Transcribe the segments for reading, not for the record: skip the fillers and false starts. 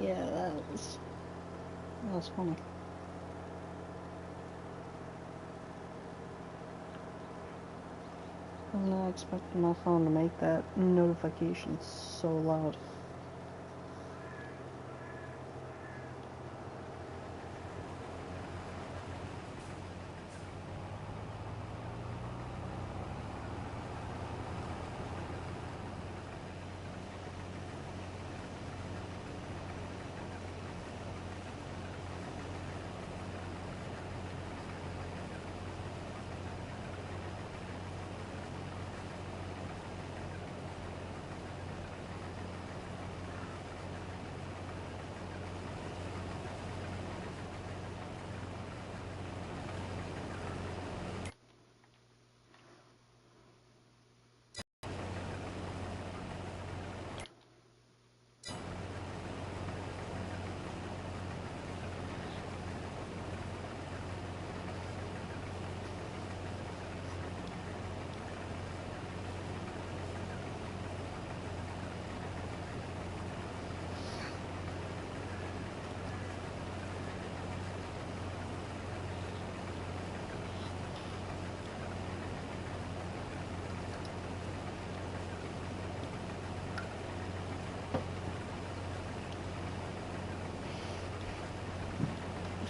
Yeah, that was funny. I was not expecting my phone to make that notification so loud.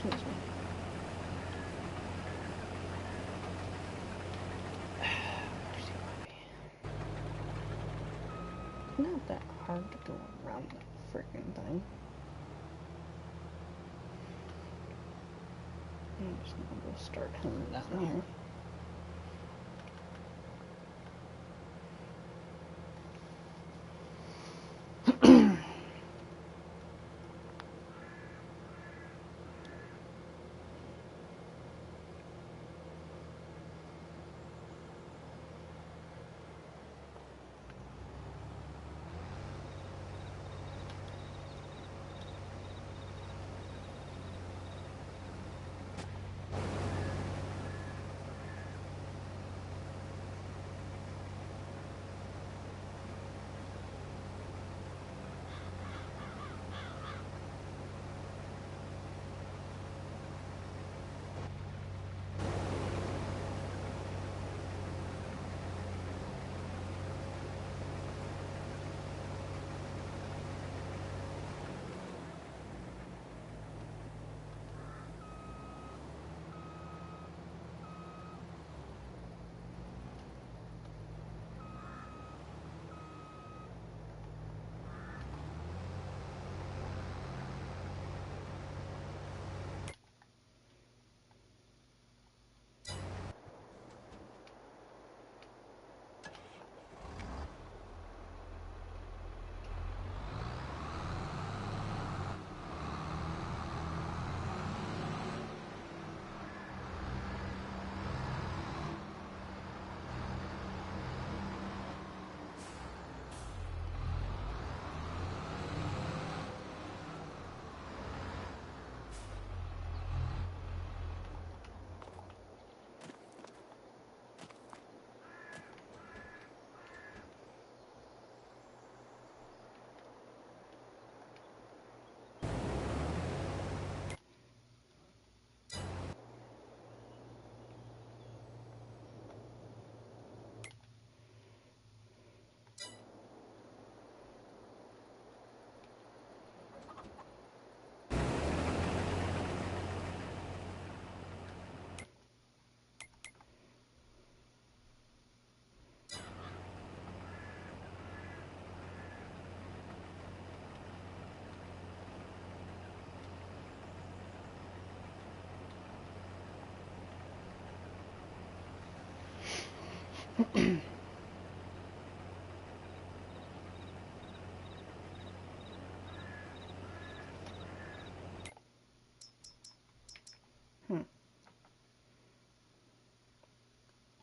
Excuse me. Not that hard to go around that freaking thing. I'm just gonna go start heading down here.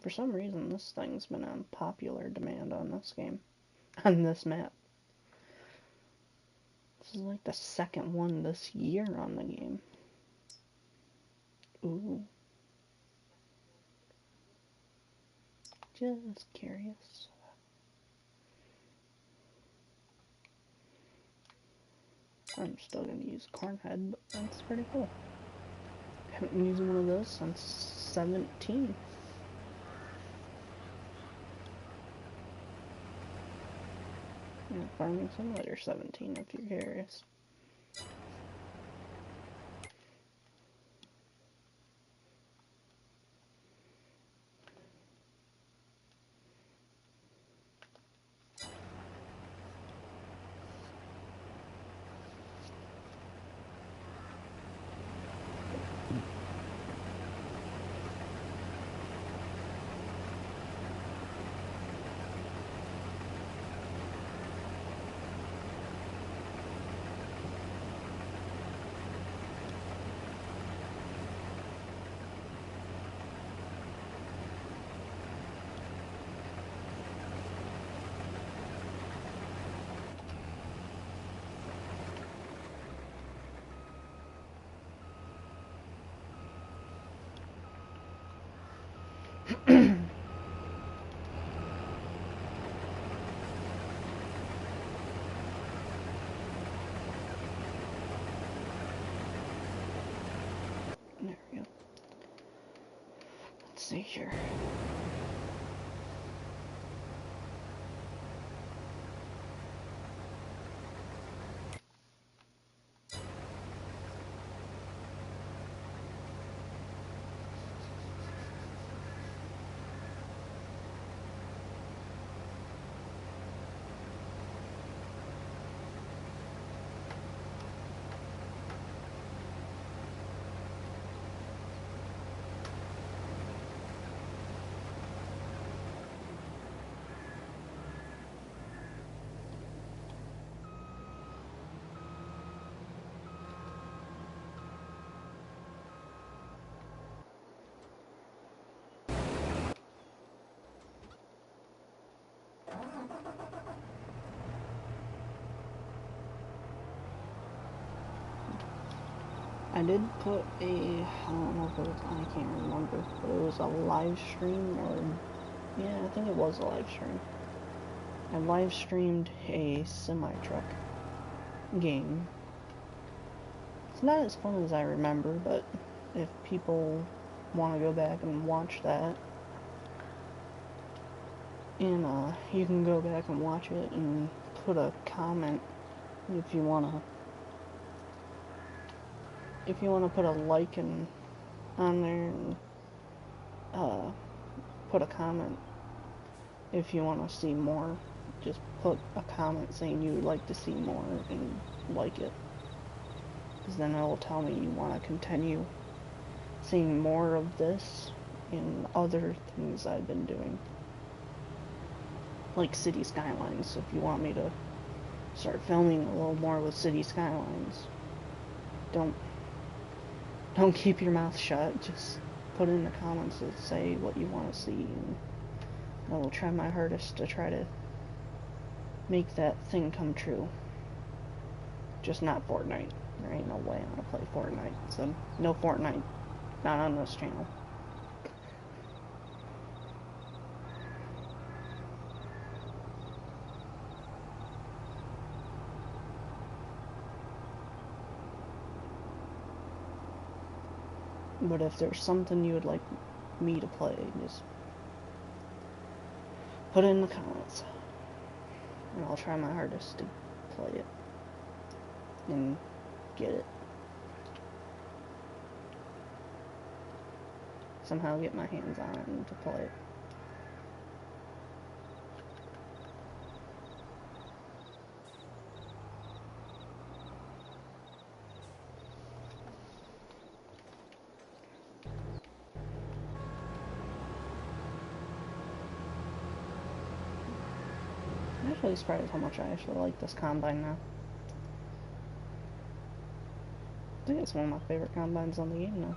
For some reason, this thing's been on popular demand on this game, on this map. This is like the second one this year on the game. Ooh. Just curious. I'm still gonna use Cornhead, but that's pretty cool. Haven't used one of those since 17. Yeah, Farming Simulator 17, if you're curious. There we go. Let's see here. I did put I don't know if it was, I can't remember, but it was a live stream, or, yeah, I think it was a live stream. I live streamed a semi-truck game. It's not as fun as I remember, but if people want to go back and watch that, and you can go back and watch it and put a comment if you want to put a like on there, and put a comment if you want to see more. Just put a comment saying you would like to see more and like it, because then it will tell me you want to continue seeing more of this and other things I've been doing, like City Skylines. If you want me to start filming a little more with City Skylines, don't keep your mouth shut. Just put in the comments and say what you want to see, and I will try my hardest to try to make that thing come true. Just not Fortnite. There ain't no way I'm gonna play Fortnite. So no Fortnite. Not on this channel. But if there's something you would like me to play, just put it in the comments, and I'll try my hardest to play it and get it. Somehow get my hands on it and to play it. I'm actually surprised how much I actually like this combine now. I think it's one of my favorite combines on the game now.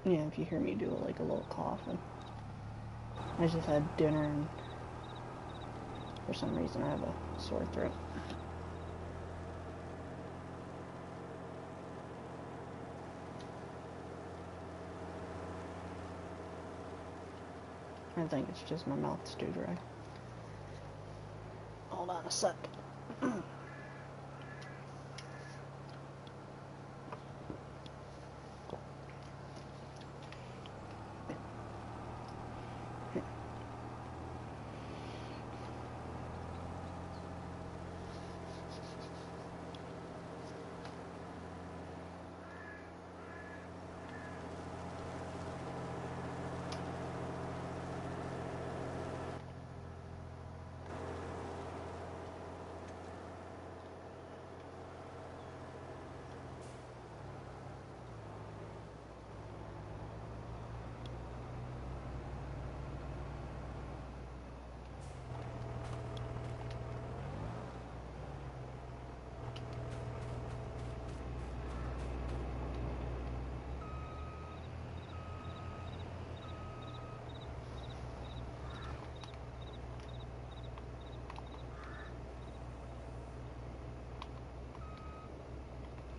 Yeah, if you hear me do like a little cough, and I just had dinner and for some reason I have a sore throat. I think it's just my mouth's too dry. Hold on a sec.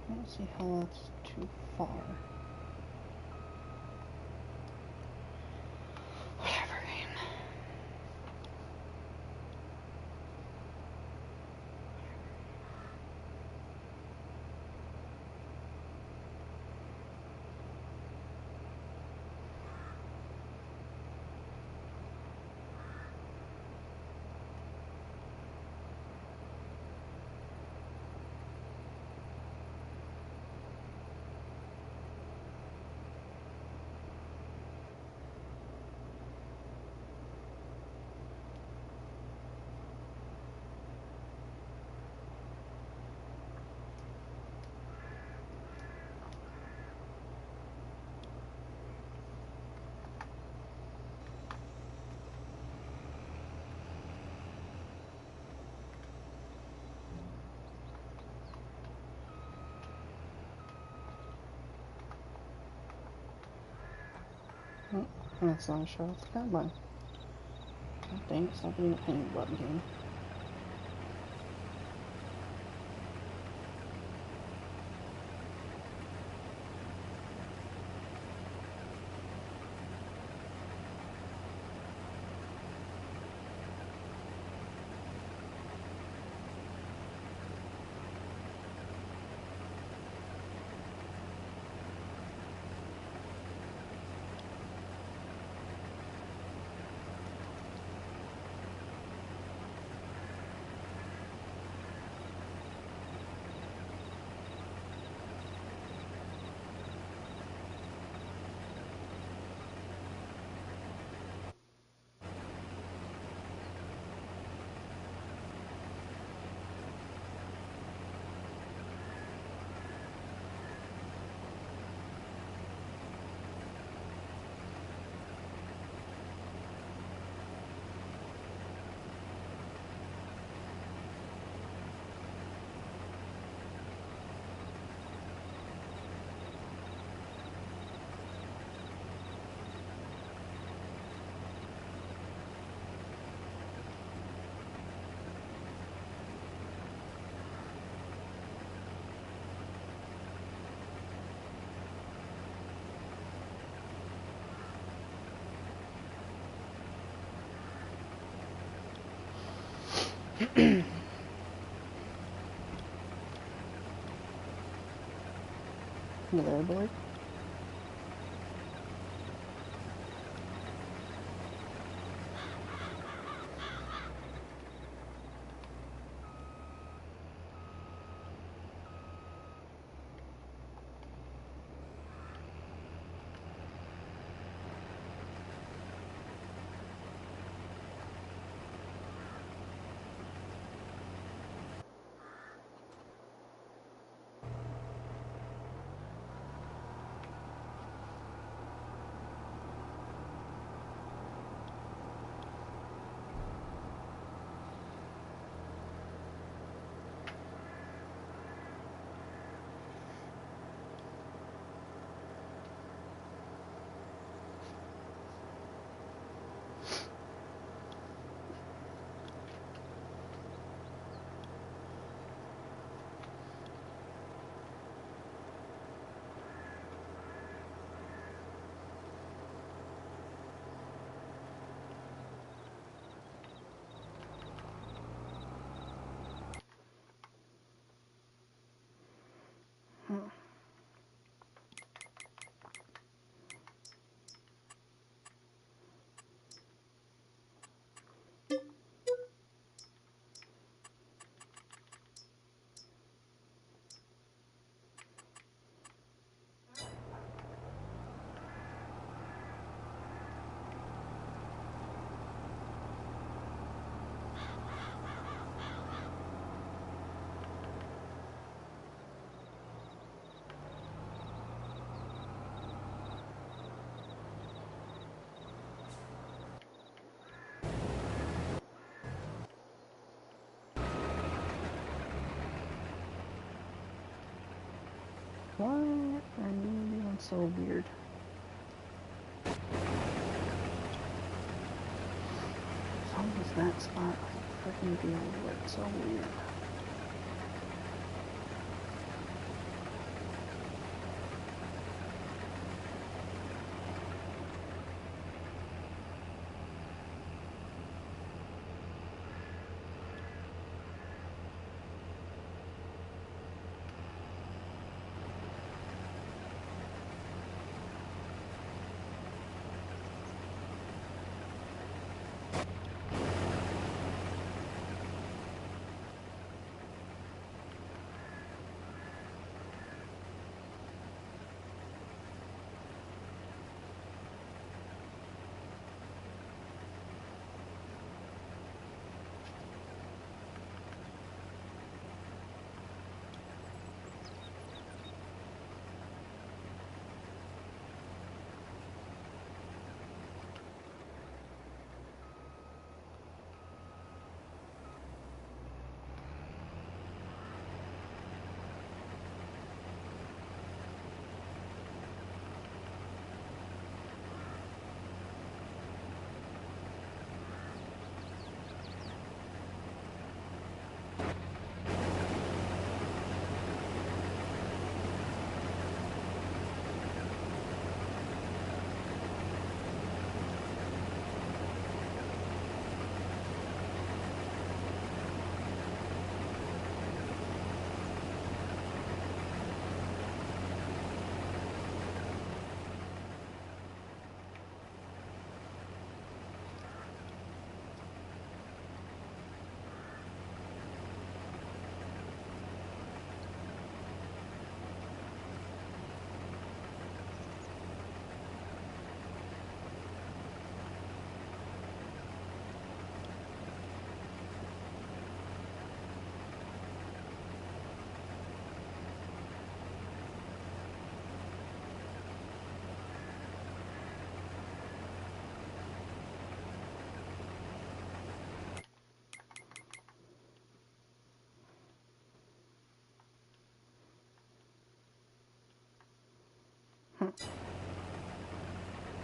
I don't see how that's too far. Whatever. Oh, that's not a shot of the carbine. God dang it, stop being a pain in the butt game. You there, boy? I knew it was so weird. As long as that spot freaking field looked so weird.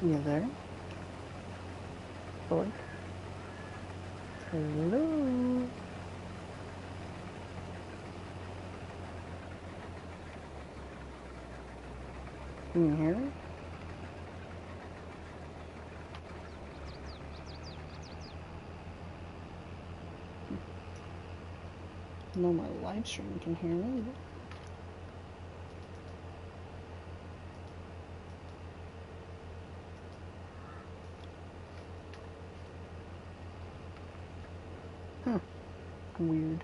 You there? Boy? Hello? Can you hear me? No, my live stream can hear me. Huh. Weird.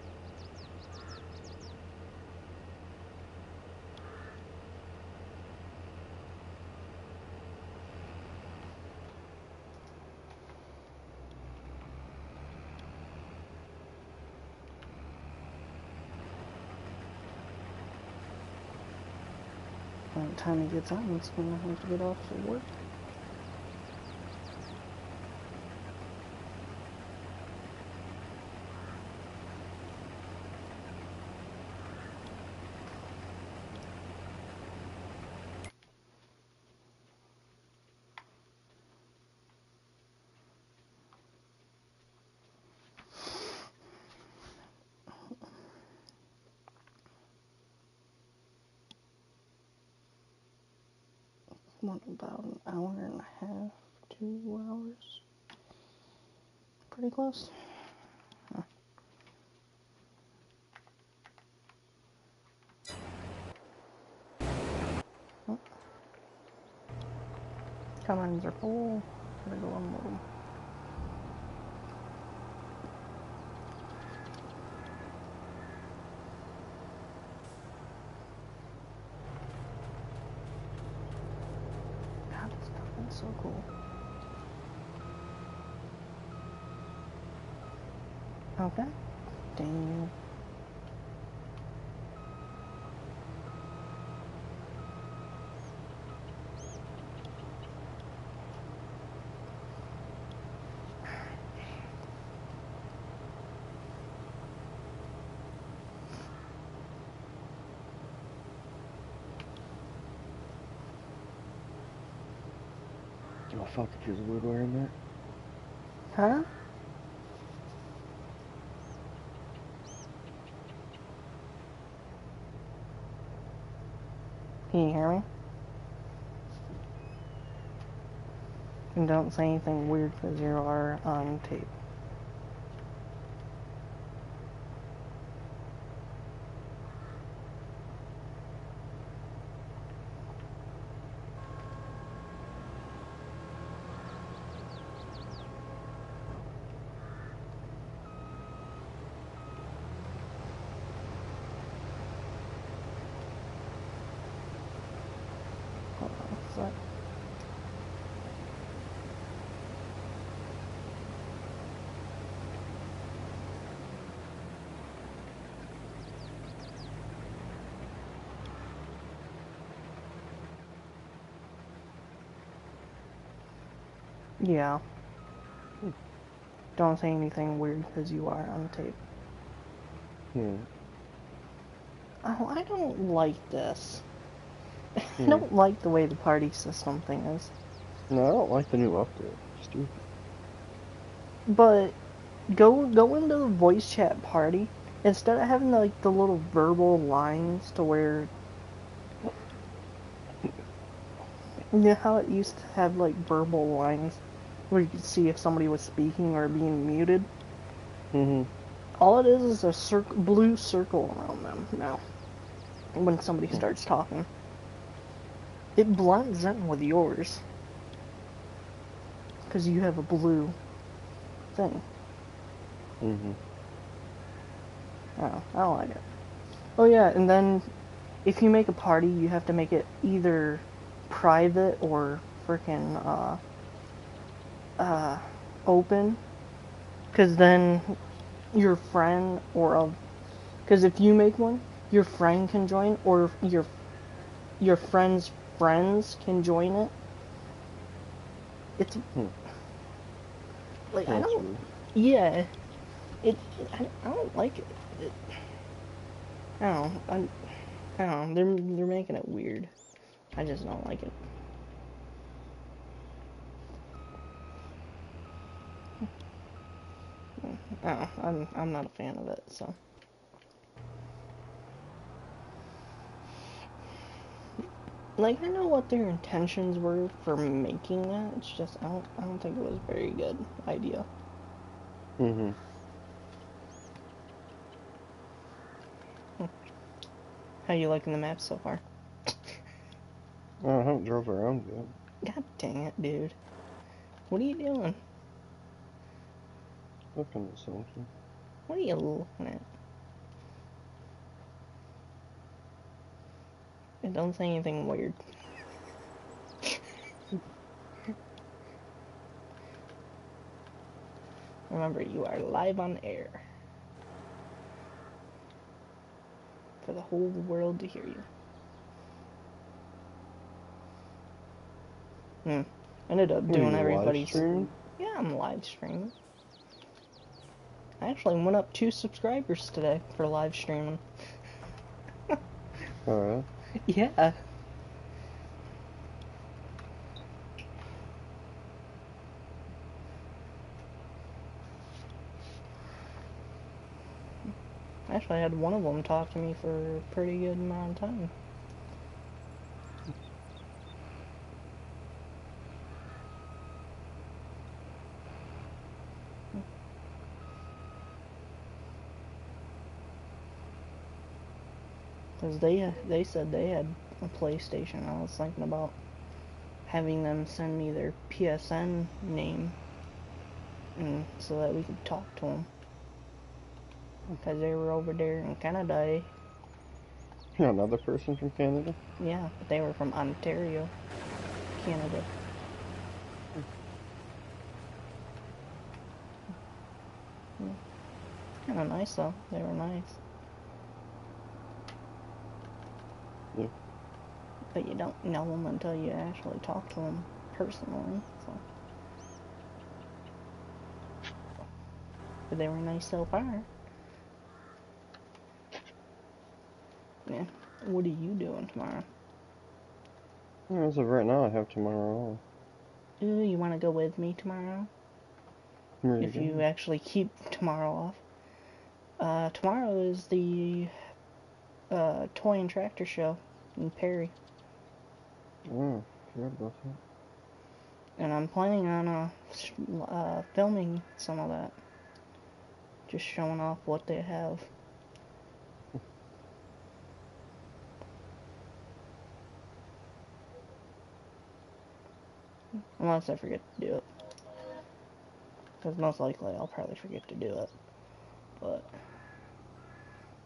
By the time he gets on, it's gonna have to get off for work. What, about an hour and a half, 2 hours? Pretty close. Huh. Oh. Combines are full. Gotta go unload them. God, this combines so cool. Okay. Dang. Oh fuck, it feels weird wearing that. Huh? Can you hear me? And don't say anything weird because you are on tape. Hold on a sec. Yeah. Don't say anything weird because you are on tape. Yeah. Oh, I don't like this. I Yeah. don't like the way the party system thing is. No, I don't like the new update. Stupid. But go into the voice chat party instead of having like the little verbal lines to where you know how it used to have like verbal lines where you could see if somebody was speaking or being muted. Mm-hmm. All it is a blue circle around them now when somebody starts talking. It blends in with yours because you have a blue thing. Mm-hmm. Oh, I don't like it. Oh yeah, and then if you make a party, you have to make it either private or freaking open, because then your friend because if you make one, your friend can join, or your friend's friends can join it. It's Hmm. like I That's don't, weird. yeah, I don't like it. I don't know, I don't know. They're making it weird. I just don't like it. I don't know, I'm not a fan of it. So like I know what their intentions were for making that. It's just I don't think it was a very good idea. Mm-hmm. How you liking the map so far? I haven't drove around yet. God dang it, dude. What are you doing? Looking at something. What are you looking at? And don't say anything weird. Remember, you are live on air for the whole world to hear you. Ended up What are doing you live everybody's. streaming? Yeah, I'm live streaming. I actually went up 2 subscribers today for live streaming. Alright. Yeah. Actually, I had one of them talk to me for a pretty good amount of time. Because they said they had a PlayStation. I was thinking about having them send me their PSN name, and so that we could talk to them. Because they were over there in Canada. Another person from Canada? Yeah, but they were from Ontario, Canada. Kind of nice though. They were nice. Yeah. But you don't know them until you actually talk to them personally. So, but they were nice so far. Yeah. What are you doing tomorrow? As of right now, I have tomorrow off. ooh, you want to go with me tomorrow? Where If you you going? actually keep tomorrow off. Tomorrow is the toy and tractor show in Perry. Oh, forgot about that. And I'm planning on filming some of that. Just showing off what they have. Unless I forget to do it. Because most likely I'll probably forget to do it. But,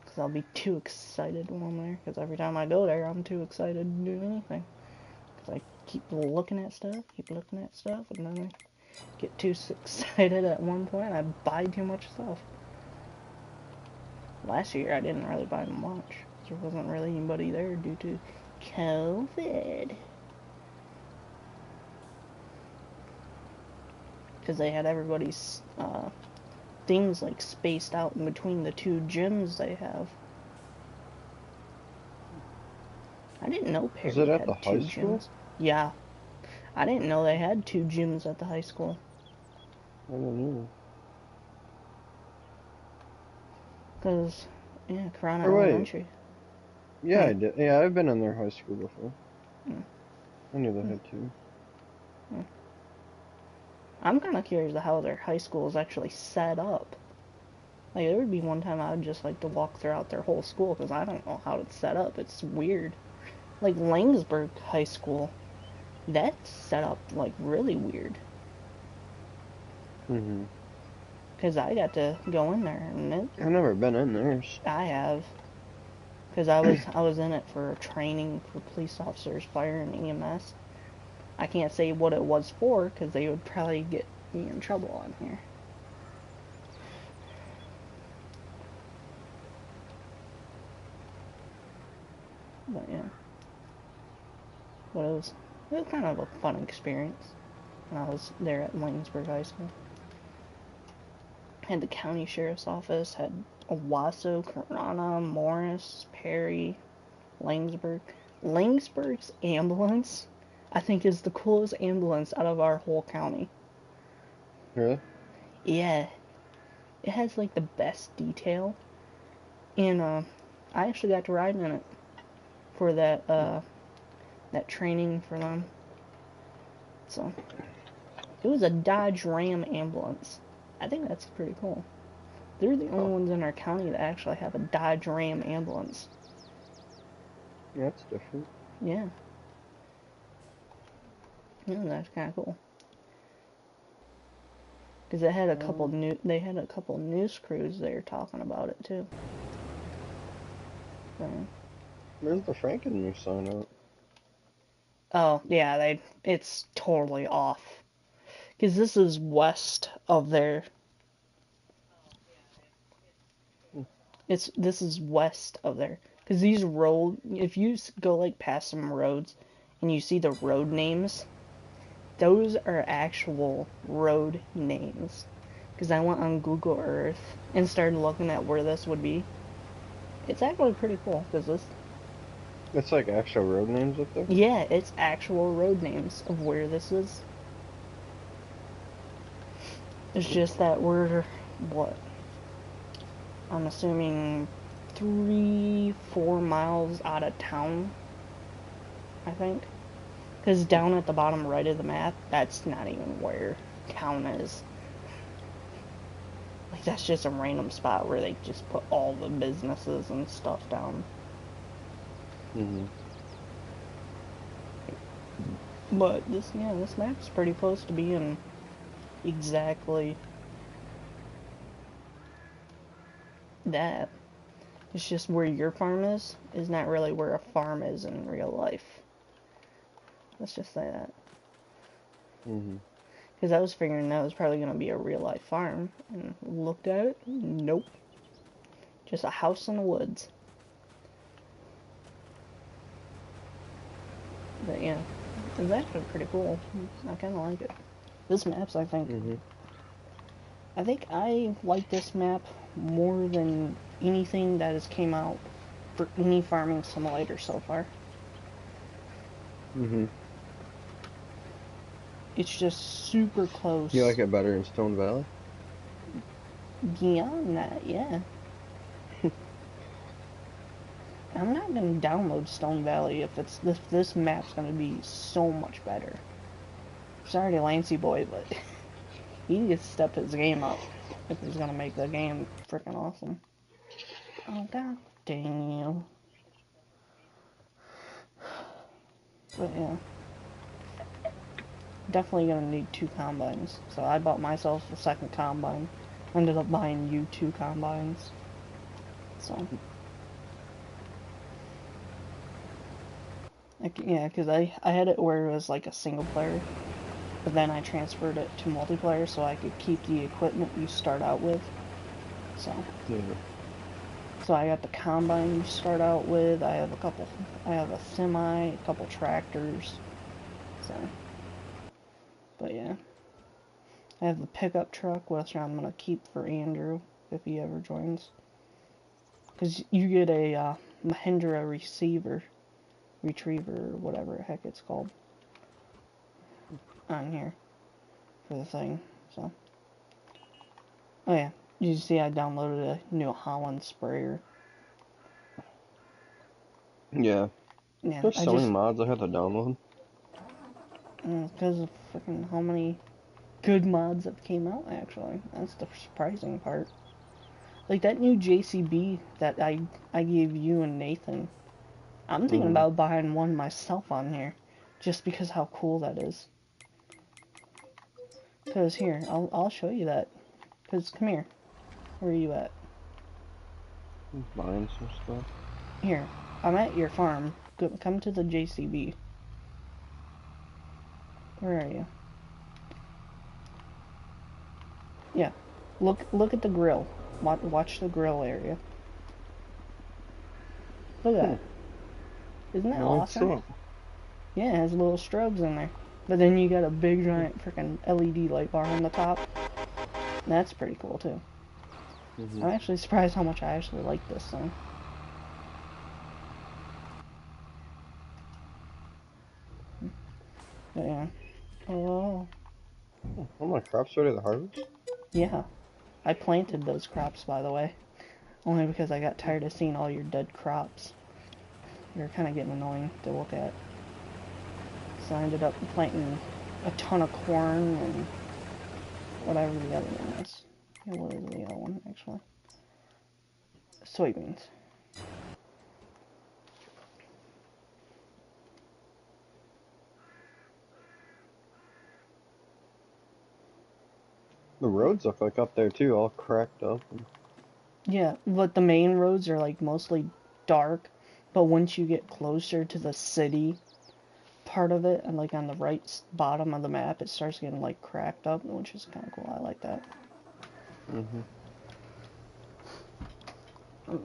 because I'll be too excited when I'm there. Because every time I go there, I'm too excited to do anything. Because I keep looking at stuff, and then I get too excited at one point, I buy too much stuff. Last year I didn't really buy much. There wasn't really anybody there due to COVID. Because they had everybody's things like spaced out in between the two gyms they have. I didn't know Is Perry it at had the two high school? gyms. Yeah, I didn't know they had two gyms at the high school. I don't know. Because, yeah, Corona Or wait. Elementary. Yeah, I did. Yeah, I've been in their high school before. Hmm. I knew they had two. I'm kind of curious how their high school is actually set up. Like, there would be one time I would just like to walk throughout their whole school because I don't know how it's set up. It's weird. Like, Langsburg High School, that's set up, like, really weird. Mm-hmm. Because I got to go in there, and I've never been in theirs. I have. Because I was in it for training for police officers, fire, and EMS. I can't say what it was for, because they would probably get me in trouble on here. But yeah. But it was kind of a fun experience when I was there at Langsburg High School. Had the county sheriff's office, had Owasso, Corona, Morris, Perry, Langsburg. Langsburg's ambulance, I think, is the coolest ambulance out of our whole county. Really? Yeah, it has like the best detail, and I actually got to ride in it for that training for them. So it was a Dodge Ram ambulance. I think that's pretty cool. They're the only ones in our county that actually have a Dodge Ram ambulance. Yeah, that's different. Yeah. Yeah, that's kind of cool. Because they had a couple news crews there talking about it too. So, Where's the Frankenmuth sign at? oh yeah, it's totally off. Because this is west of there. This is west of there. Because these if you go like past some roads, and you see the road names, those are actual road names. Because I went on Google Earth and started looking at where this would be. It's actually pretty cool because this. It's like actual road names up there? Yeah, it's actual road names of where this is. It's just that we're, what? I'm assuming 3-4 miles out of town, I think. Because down at the bottom right of the map, that's not even where town is. Like, that's just a random spot where they just put all the businesses and stuff down. Mm-hmm. But this map's pretty close to being exactly that. It's just where your farm is not really where a farm is in real life. Let's just say that. Mm-hmm. Because I was figuring that was probably going to be a real life farm. And looked at it, nope. Just a house in the woods. But yeah, it's actually pretty cool. I kind of like it. This map's, I think. Mm-hmm. I think I like this map more than anything that has came out for any farming simulator so far. Mm-hmm. It's just super close. You like it better in Stone Valley? Beyond that, yeah. I'm not gonna download Stone Valley if this map's gonna be so much better. Sorry to Lancey Boy, but he needs to step his game up if he's gonna make the game freaking awesome. Oh god damn. But yeah. Definitely gonna need 2 combines. So I bought myself a second combine. Ended up buying you 2 combines. So yeah, because I had it where it was like a single player, but then I transferred it to multiplayer so I could keep the equipment you start out with. So Yeah. so I got the combine you start out with. I have a semi, a couple tractors. So, but yeah, I have the pickup truck, which I'm gonna keep for Andrew if he ever joins. Because you get a Mahindra retriever, or whatever the heck it's called, on here for the thing. So, oh yeah, you see, I downloaded a New Holland sprayer. Yeah. Yeah, There's I so many just mods I had to download. because of freaking how many good mods that came out. Actually, that's the surprising part. Like that new JCB that I gave you and Nathan. I'm thinking Mm-hmm. about buying one myself on here, just because how cool that is. Cause here, I'll show you that. Cause come here, where are you at? Buying some stuff. Here, I'm at your farm. Come to the JCB. Where are you? Yeah, look at the grill. Watch the grill area. Look at Hmm. that. Isn't that Well, that's awesome? it. Yeah, it has little strobes in there. But then you got a big giant freaking LED light bar on the top. That's pretty cool too. Mm-hmm. I'm actually surprised how much I actually like this thing. But yeah. Oh, All my crops ready to harvest? yeah. I planted those crops, by the way. Only because I got tired of seeing all your dead crops. They're kind of getting annoying to look at. So I ended up planting a ton of corn and whatever the other one is. Yeah, what is the other one, actually? Soybeans. The roads look like up there too, all cracked up. Yeah, but the main roads are like mostly dark. But once you get closer to the city part of it, and like on the right bottom of the map, it starts getting like cracked up, which is kind of cool. I like that. Mm-hmm.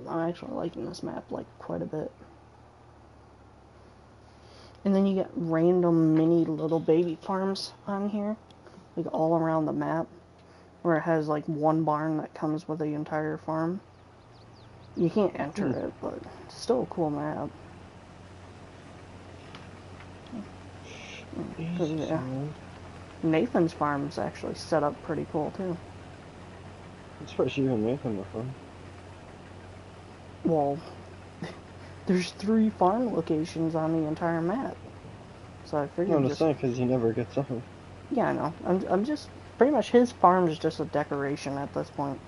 I'm actually liking this map like quite a bit. And then you get random mini little baby farms on here, like all around the map, where it has like one barn that comes with the entire farm. You can't enter it, but it's still a cool map. Cause Jesus, yeah, man. Nathan's farm's actually set up pretty cool too. Especially you and Nathan were fun. Well, there's 3 farm locations on the entire map, so I No, I'm figured just just saying because he never gets on. yeah, I know. I'm just pretty much his farm is just a decoration at this point.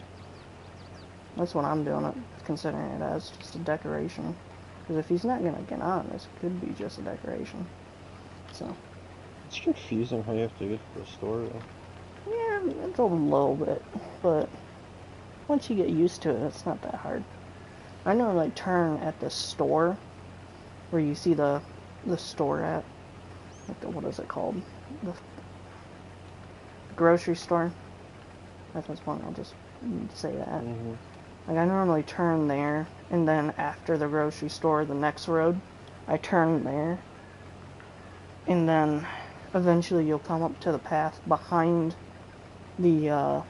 That's what I'm doing it, considering it as just a decoration. Because if he's not gonna get on, this could be just a decoration. So It's confusing how you have to get to the store though. yeah, it's a little bit, but once you get used to it, it's not that hard. I normally turn at the store where you see the store at, like the, what is it called? The grocery store. That's what's fun. I'll just say that. Mm-hmm. Like I normally turn there, and then after the grocery store, the next road, I turn there, and then eventually you'll come up to the path behind the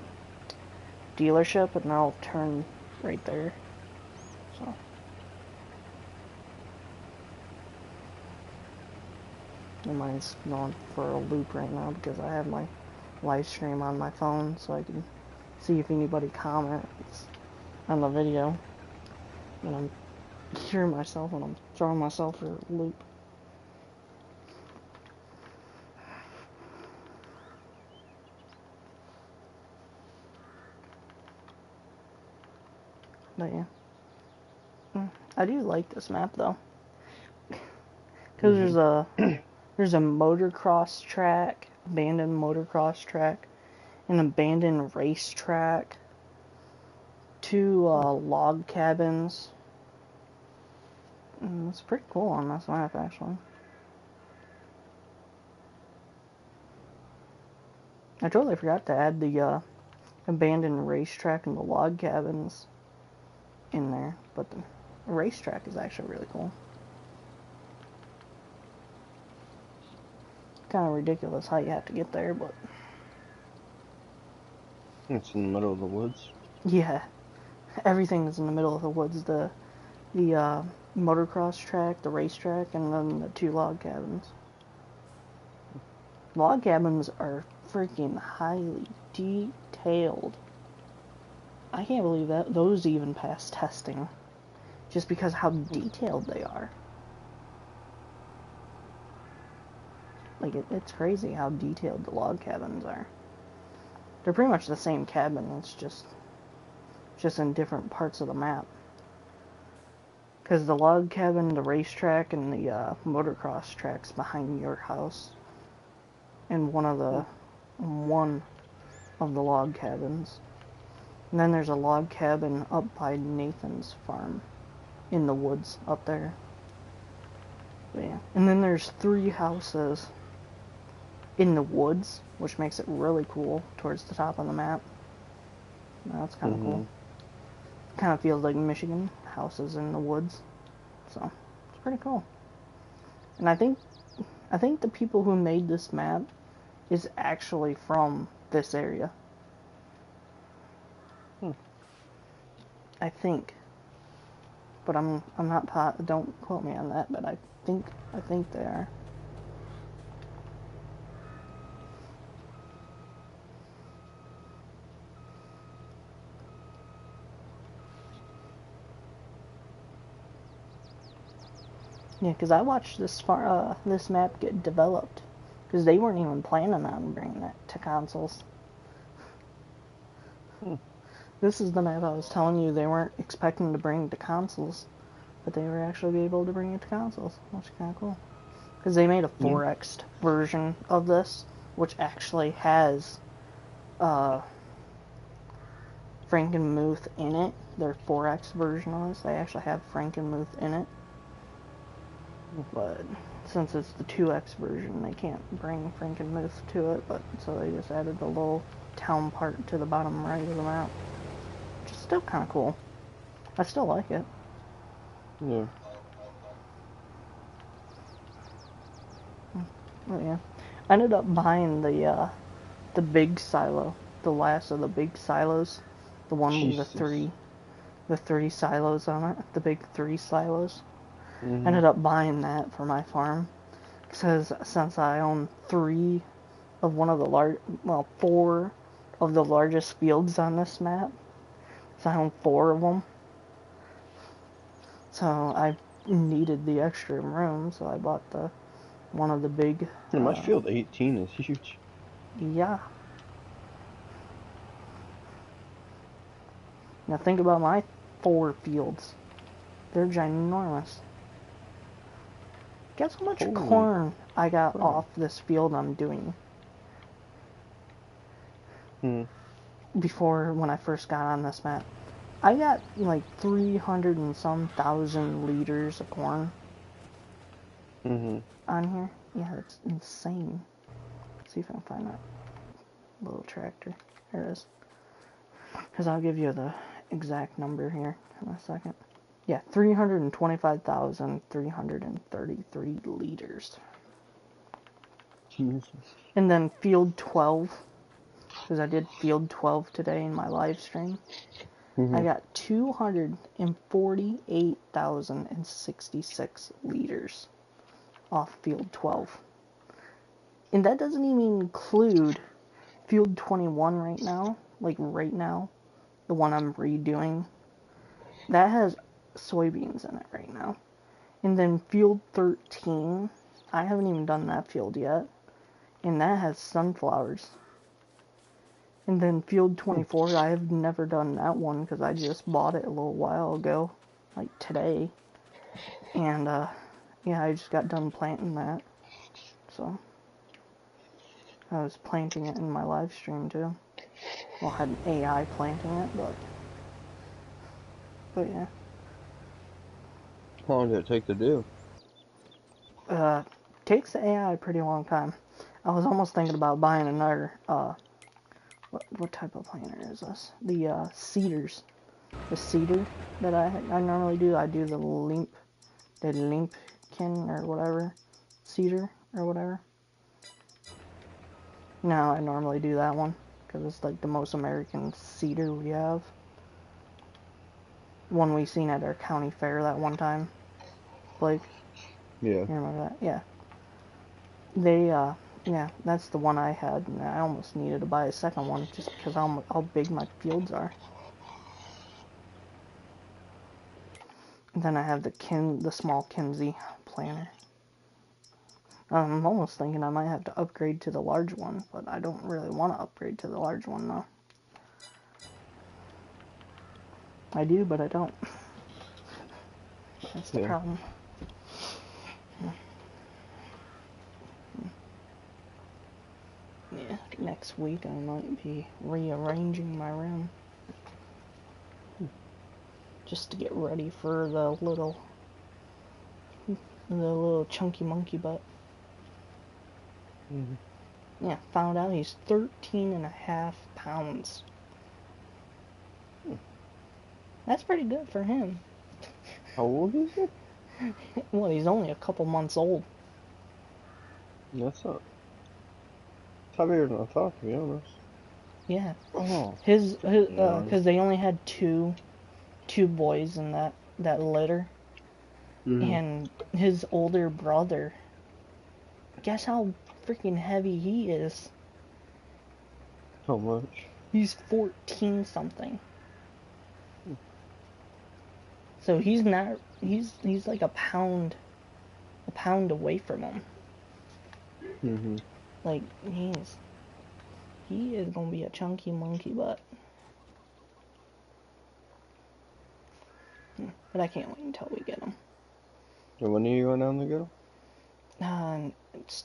dealership, and I'll turn right there. So. Well, mine's going for a loop right now because I have my live stream on my phone so I can see if anybody comments on the video. And I'm hearing myself and I'm throwing myself for a loop. But yeah. I do like this map though. Because there's a motocross track, abandoned motocross track, an abandoned racetrack, 2 log cabins. It's pretty cool on this map actually. I totally forgot to add the abandoned racetrack and the log cabins in there, but the racetrack is actually really cool. Kind of ridiculous how you have to get there, but It's in the middle of the woods. yeah, everything is in the middle of the woods. The motocross track, the racetrack, and then the 2 log cabins. Log cabins are freaking highly detailed. I can't believe that those even passed testing, just because how detailed they are. Like, it's crazy how detailed the log cabins are. They're pretty much the same cabin, it's just in different parts of the map. Because the log cabin, the racetrack, and the motocross track's behind your house. And one of the log cabins. And then there's a log cabin up by Nathan's farm in the woods up there. But yeah. And then there's 3 houses in the woods, which makes it really cool towards the top of the map. That's kind of cool. Kind of feels like Michigan, houses in the woods. So, it's pretty cool. And I think the people who made this map is actually from this area. I think. But I'm not don't quote me on that, but I think they are. Yeah, because I watched this map get developed, because they weren't even planning on bringing it to consoles. This is the map I was telling you they weren't expecting to bring to consoles, but they were actually able to bring it to consoles, which is kind of cool. Because they made a 4X'd version of this, which actually has Frankenmuth in it. Their 4X version of this, they actually have Frankenmuth in it. But since it's the 2X version, they can't bring Frankenmuth to it, but so they just added the little town part to the bottom right of the map. Which is still kind of cool. I still like it. Yeah. Oh yeah. I ended up buying the big silo. The last of the big silos. The one with the three silos on it. The big 3 silos. I ended up buying that for my farm. Because since I own 4 of the largest fields on this map. So I own 4 of them. So I needed the extra room, so I bought one of the big... my field 18 is huge. Yeah. Now think about my 4 fields. They're ginormous. Guess how much corn I got off this field I'm doing? Before, when I first got on this map. I got like 300 and some thousand liters of corn on here. Yeah, that's insane. Let's see if I can find that little tractor. There it is. Because I'll give you the exact number here in a second. Yeah, 325,333 liters. Jesus. And then field 12, because I did field 12 today in my live stream. I got 248,066 liters off field 12. And that doesn't even include Field 21 right now. Like right now, the one I'm redoing. That has soybeans in it right now. And then Field 13, I haven't even done that field yet. And that has sunflowers. And then Field 24, I have never done that one because I just bought it a little while ago. Like today. And, yeah, I just got done planting that. So, I was planting it in my live stream too. Well, I had an AI planting it, but yeah. How long did it take to do? Takes the AI a pretty long time. I was almost thinking about buying another, what type of planter is this? The, cedars. The cedar that I normally do. I do the limpkin or whatever. Cedar or whatever. No, I normally do that one because it's like the most American cedar we have. One we seen at our county fair that one time. Blake, Yeah. you remember that? Yeah. They, yeah, that's the one I had, and I almost needed to buy a second one just because how big my fields are. And then I have the small Kinsey planter. I'm almost thinking I might have to upgrade to the large one, but I don't really want to upgrade to the large one though. I do, but I don't. That's the problem. Yeah, next week I might be rearranging my room. Just to get ready for the little chunky monkey butt. Mm-hmm. Yeah, found out he's 13.5 pounds. That's pretty good for him. How old is he? Well, he's only a couple months old. That's not heavier than I thought, to be honest. Yeah. Oh. His because they only had two boys in that litter. Mm-hmm. And his older brother, guess how freaking heavy he is? How much? He's 14 something. So he's not, he's like a pound away from him. Mm-hmm. Like, he is gonna be a chunky monkey butt. But I can't wait until we get him. And when are you going down to get him? It's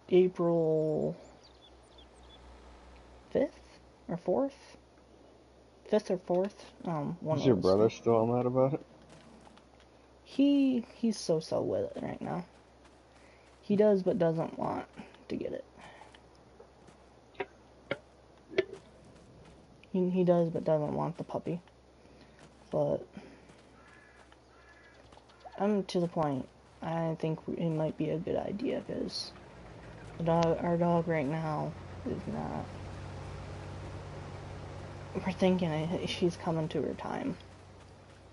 April 5th or 4th? 5th or 4th? One Is your of those brother two. still mad about it? He's so with it right now. He does, but doesn't want to get it. He does, but doesn't want the puppy. But I'm to the point. I think it might be a good idea because our dog right now is not. We're thinking she's coming to her time.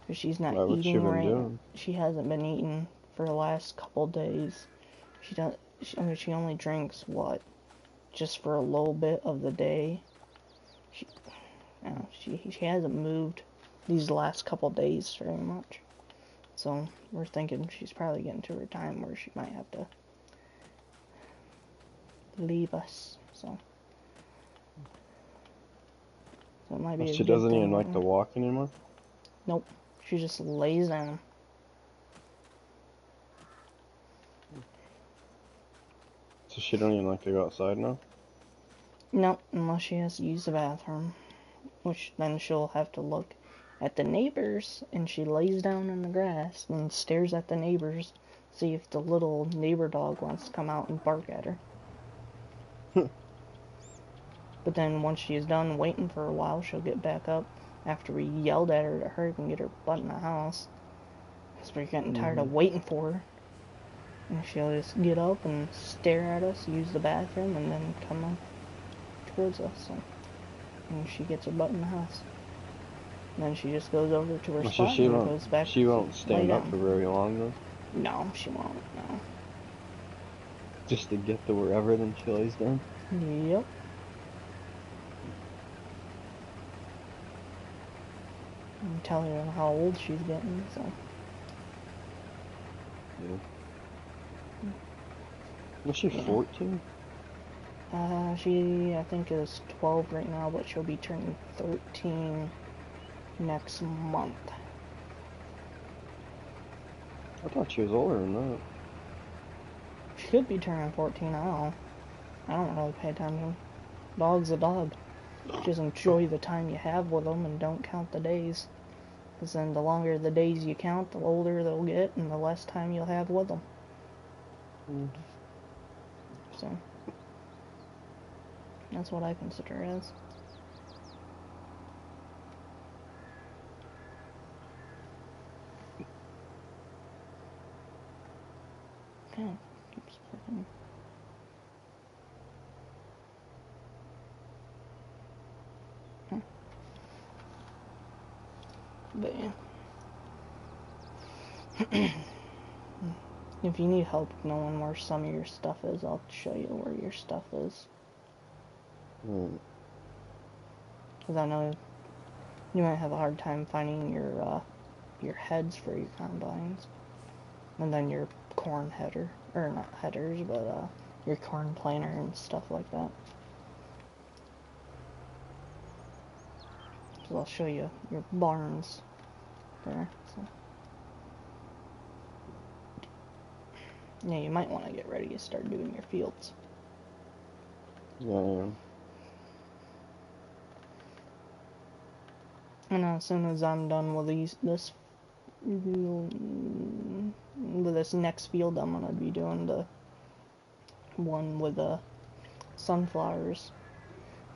Because she's not What's she eating been right. doing? She hasn't been eating for the last couple days. She only drinks just for a little bit of the day. She hasn't moved these last couple days very much. So we're thinking she's probably getting to her time where she might have to leave us. So it might be a She good doesn't thing. even like to walk anymore? Nope. She just lays down. So she don't even like to go outside now? Nope, unless she has to use the bathroom. Which then she'll have to look at the neighbors, and she lays down in the grass and stares at the neighbors, see if the little neighbor dog wants to come out and bark at her. But then once she's done waiting for a while, she'll get back up after we yelled at her to hurry up and get her butt in the house. Because we're getting tired of waiting for her. And she'll just get up and stare at us, use the bathroom, and then come up towards us. And she gets her butt in the house. And then she just goes over to her spot and goes back. She won't stand up for very long though? No, she won't, no. Just to get to wherever until he's done. Yep. I'm telling her how old she's getting, so. Yeah. Was she 14? She, I think, is 12 right now, but she'll be turning 13 next month. I thought she was older than that. She could be turning 14, I don't know. I don't really pay attention. Dog's a dog. Just enjoy the time you have with them and don't count the days. Because then the longer the days you count, the older they'll get and the less time you'll have with them. So, that's what I consider as. Okay, keeps clicking. But yeah. If you need help knowing where some of your stuff is, I'll show you where your stuff is. Because I know you might have a hard time finding your heads for your combines. And then your corn header, or not headers, but your corn planer and stuff like that. So I'll show you your barns there. So. Yeah, you might want to get ready to start doing your fields. Yeah, I am. And as soon as I'm done with this next field, I'm gonna be doing the one with the sunflowers.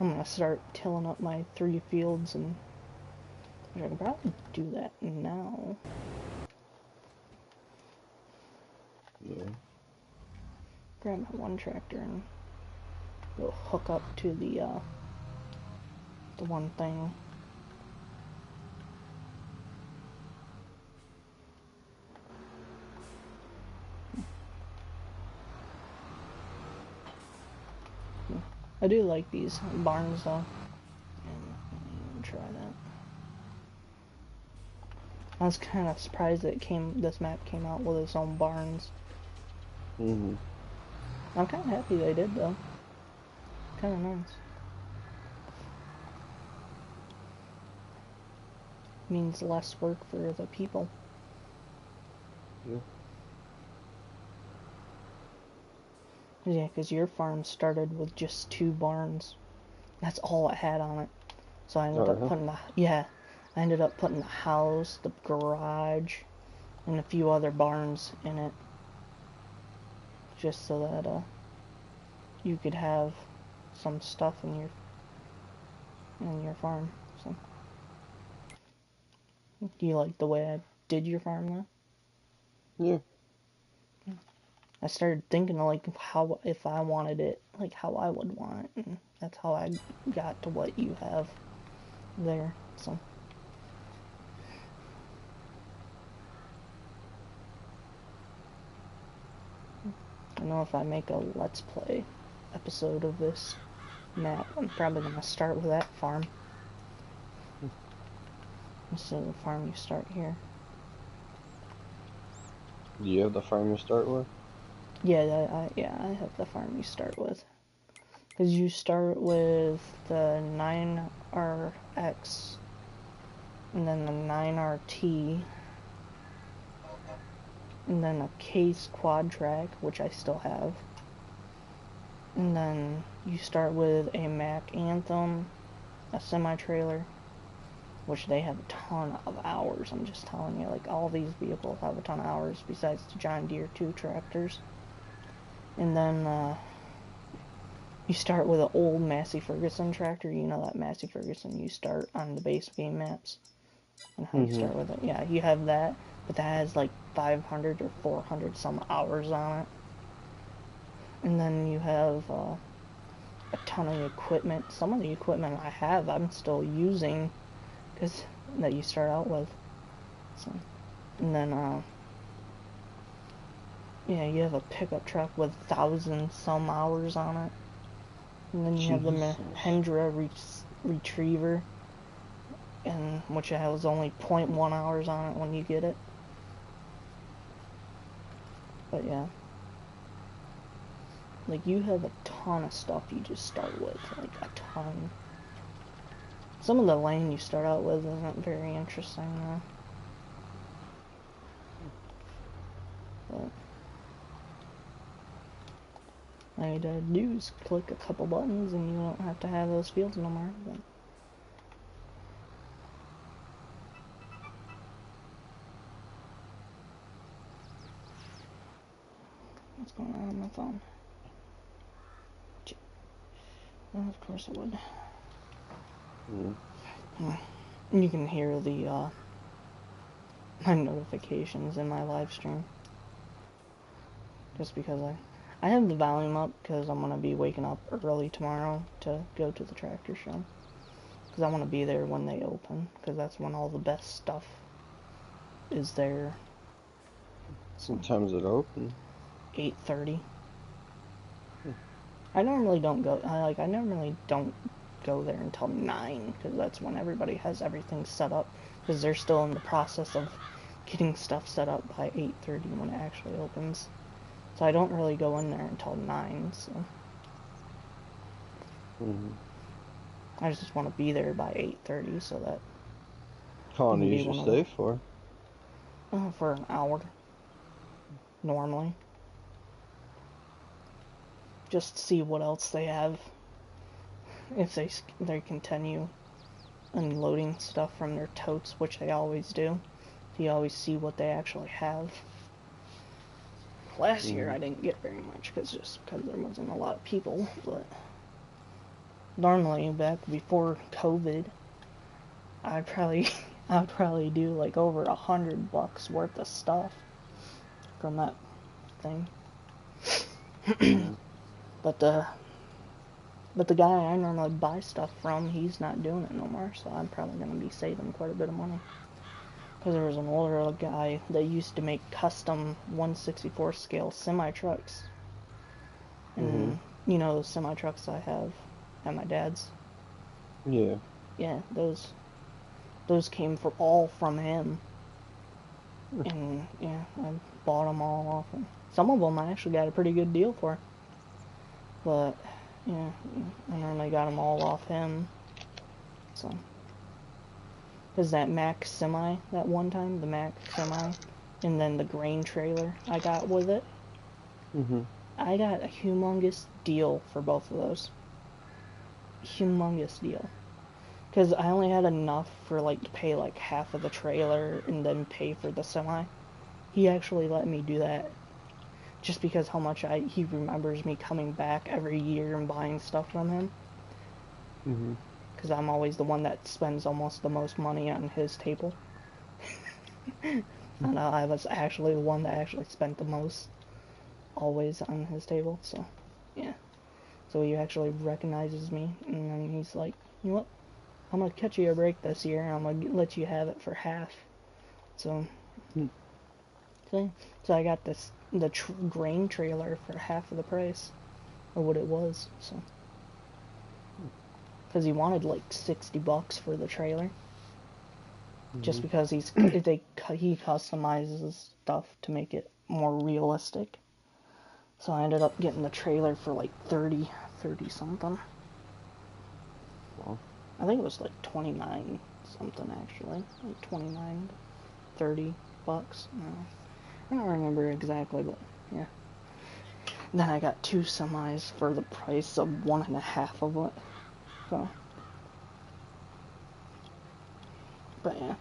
I'm gonna start tilling up my 3 fields, and I can probably do that now. Yeah. Grab my one tractor and go hook up to the one thing. I do like these barns though. And try that. I was kind of surprised that this map came out with its own barns. I'm kind of happy they did though. Kind of nice. Means less work for the people. Yeah. Yeah, because your farm started with just 2 barns. That's all it had on it. So I ended up putting I ended up putting the house, the garage, and a few other barns in it. Just so that you could have some stuff in your farm. So, do you like the way I did your farm though? Yeah. I started thinking of like how, if I wanted it, like how I would want it, and that's how I got to what you have there. So I know if I make a Let's Play episode of this map, I'm probably gonna start with that farm instead of the farm you start here. Do you have the farm to start with? Yeah, I have the farm you start with. Because you start with the 9RX, and then the 9RT, and then a Case quad track, which I still have. And then you start with a Mack Anthem, a semi-trailer, which they have a ton of hours. I'm just telling you, like, all these vehicles have a ton of hours besides the John Deere 2 tractors. And then you start with an old Massey Ferguson tractor. You know that Massey Ferguson you start on the base game maps, and how you start with it. Yeah, you have that, but that has like 500 or 400 some hours on it. And then you have a ton of equipment. Some of the equipment I have, I'm still using, because that you start out with. So, and then Yeah, you have a pickup truck with 1,000 some hours on it. And then you have the Jesus. Mahindra Retriever, and which has only 0.1 hours on it when you get it. But yeah. Like, you have a ton of stuff you just start with. Like, a ton. Some of the land you start out with isn't very interesting, though. But all you gotta do is click a couple buttons and you don't have to have those fields no more. But what's going on my phone? Well, of course it would. And you can hear the my notifications in my live stream. Just because I have the volume up because I'm going to be waking up early tomorrow to go to the tractor show. Because I want to be there when they open. Because that's when all the best stuff is there. Sometimes it open. 8:30. I normally don't go. I normally don't go there until 9 because that's when everybody has everything set up. Because they're still in the process of getting stuff set up by 8:30 when it actually opens. So I don't really go in there until 9. So I just want to be there by 8:30 so that. How long do you usually stay for? For an hour. Normally. Just to see what else they have. If they continue unloading stuff from their totes, which they always do. You always see what they actually have. Last year I didn't get very much because there wasn't a lot of people, but normally back before COVID, I'd probably do like over $100 worth of stuff from that thing. But the guy I normally buy stuff from, he's not doing it no more, so I'm probably going to be saving quite a bit of money. Because there was an older guy that used to make custom 1/64 scale semi-trucks. And, you know, those semi-trucks I have at my dad's? Yeah. Yeah, those came all from him. And, yeah, I bought them all off him. Some of them I actually got a pretty good deal for. But, yeah, I normally got them all off him. So. Because that Mack semi, that one time, the Mack semi, and then the grain trailer I got with it, I got a humongous deal for both of those. Humongous deal. Because I only had enough for, like, to pay, like, half of the trailer and then pay for the semi. He actually let me do that. Just because how much he remembers me coming back every year and buying stuff from him. Because I'm always the one that spends almost the most money on his table. And I was actually the one that actually spent the most always on his table, so yeah. So he actually recognizes me, and then he's like, you know what, I'm going to cut you a break this year, and I'm going to let you have it for half. So, so I got the grain trailer for half of the price of what it was, so. Because he wanted like $60 for the trailer. Just because he customizes stuff to make it more realistic. So I ended up getting the trailer for like 30 something. Well, I think it was like 29 something actually. Like 29, $30. No, I don't remember exactly, but yeah. Then I got 2 semis for the price of 1.5 of it. So, but yeah.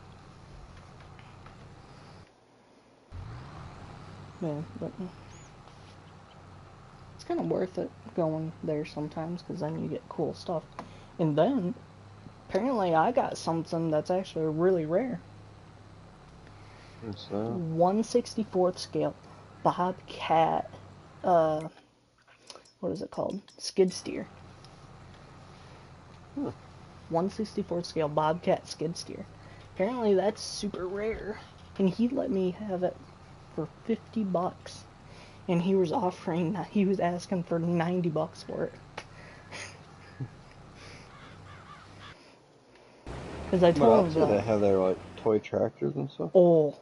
Yeah, but it's kind of worth it going there sometimes because then you get cool stuff. And then, apparently I got something that's actually really rare. what's that? 1/64th scale Bobcat, what is it called? Skid steer. 1/64th scale Bobcat skid steer. Apparently that's super rare. And he let me have it for $50. and he was asking for $90 for it. Because I Well, told that's him where that, they have their like toy tractors and stuff. oh,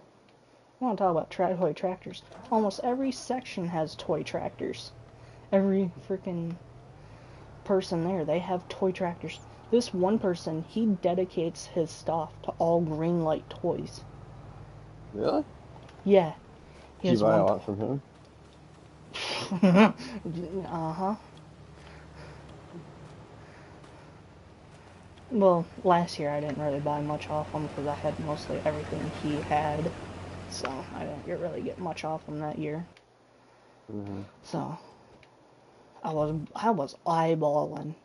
I want to talk about toy tractors. Almost every section has toy tractors. Every freaking person there, they have toy tractors. This one person, he dedicates his stuff to all green light toys. Really? Yeah. He Did you has buy a one. lot from him? Uh-huh. Well, last year I didn't really buy much off him because I had mostly everything he had. So I didn't really get much off him that year. Mm-hmm. So I was eyeballing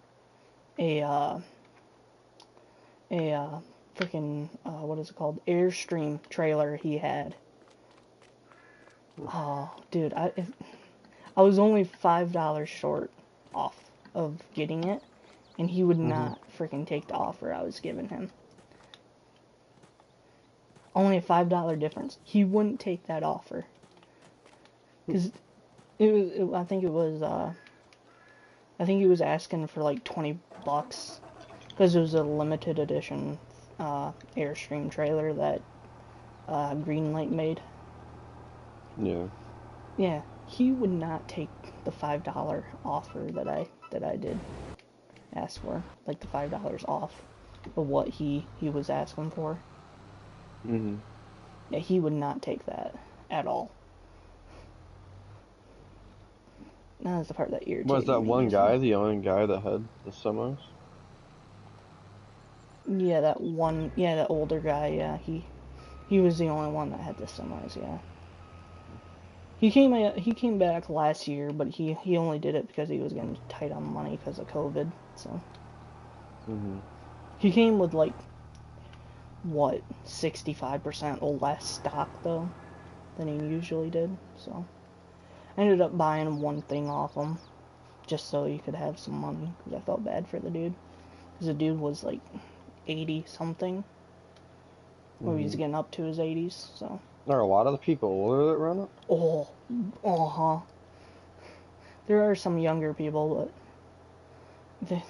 a freaking what is it called, Airstream trailer he had. Oh, dude, I was only $5 short off of getting it, and he would Mm-hmm. not freaking take the offer I was giving him. Only a $5 difference. He wouldn't take that offer. Because I think he was asking for like $20. Because it was a limited edition Airstream trailer that Greenlight made. Yeah. Yeah, he would not take the $5 offer that I did ask for, like the $5 off of what he was asking for. Mm-hmm. Yeah, he would not take that at all. That's the part that Was irritated that me one usually. guy the only guy that had the semis? Yeah, that older guy. Yeah, he was the only one that had the semis. Yeah. He came back last year, but he only did it because he was getting tight on money because of COVID. So Mm-hmm. he came with like what 65% less stock though than he usually did. So I ended up buying one thing off him just so he could have some money because I felt bad for the dude. Because the dude was like 80 something, or he's Mm-hmm. getting up to his 80s. So Are a lot of the people older that run it? oh, uh-huh. There are some younger people, but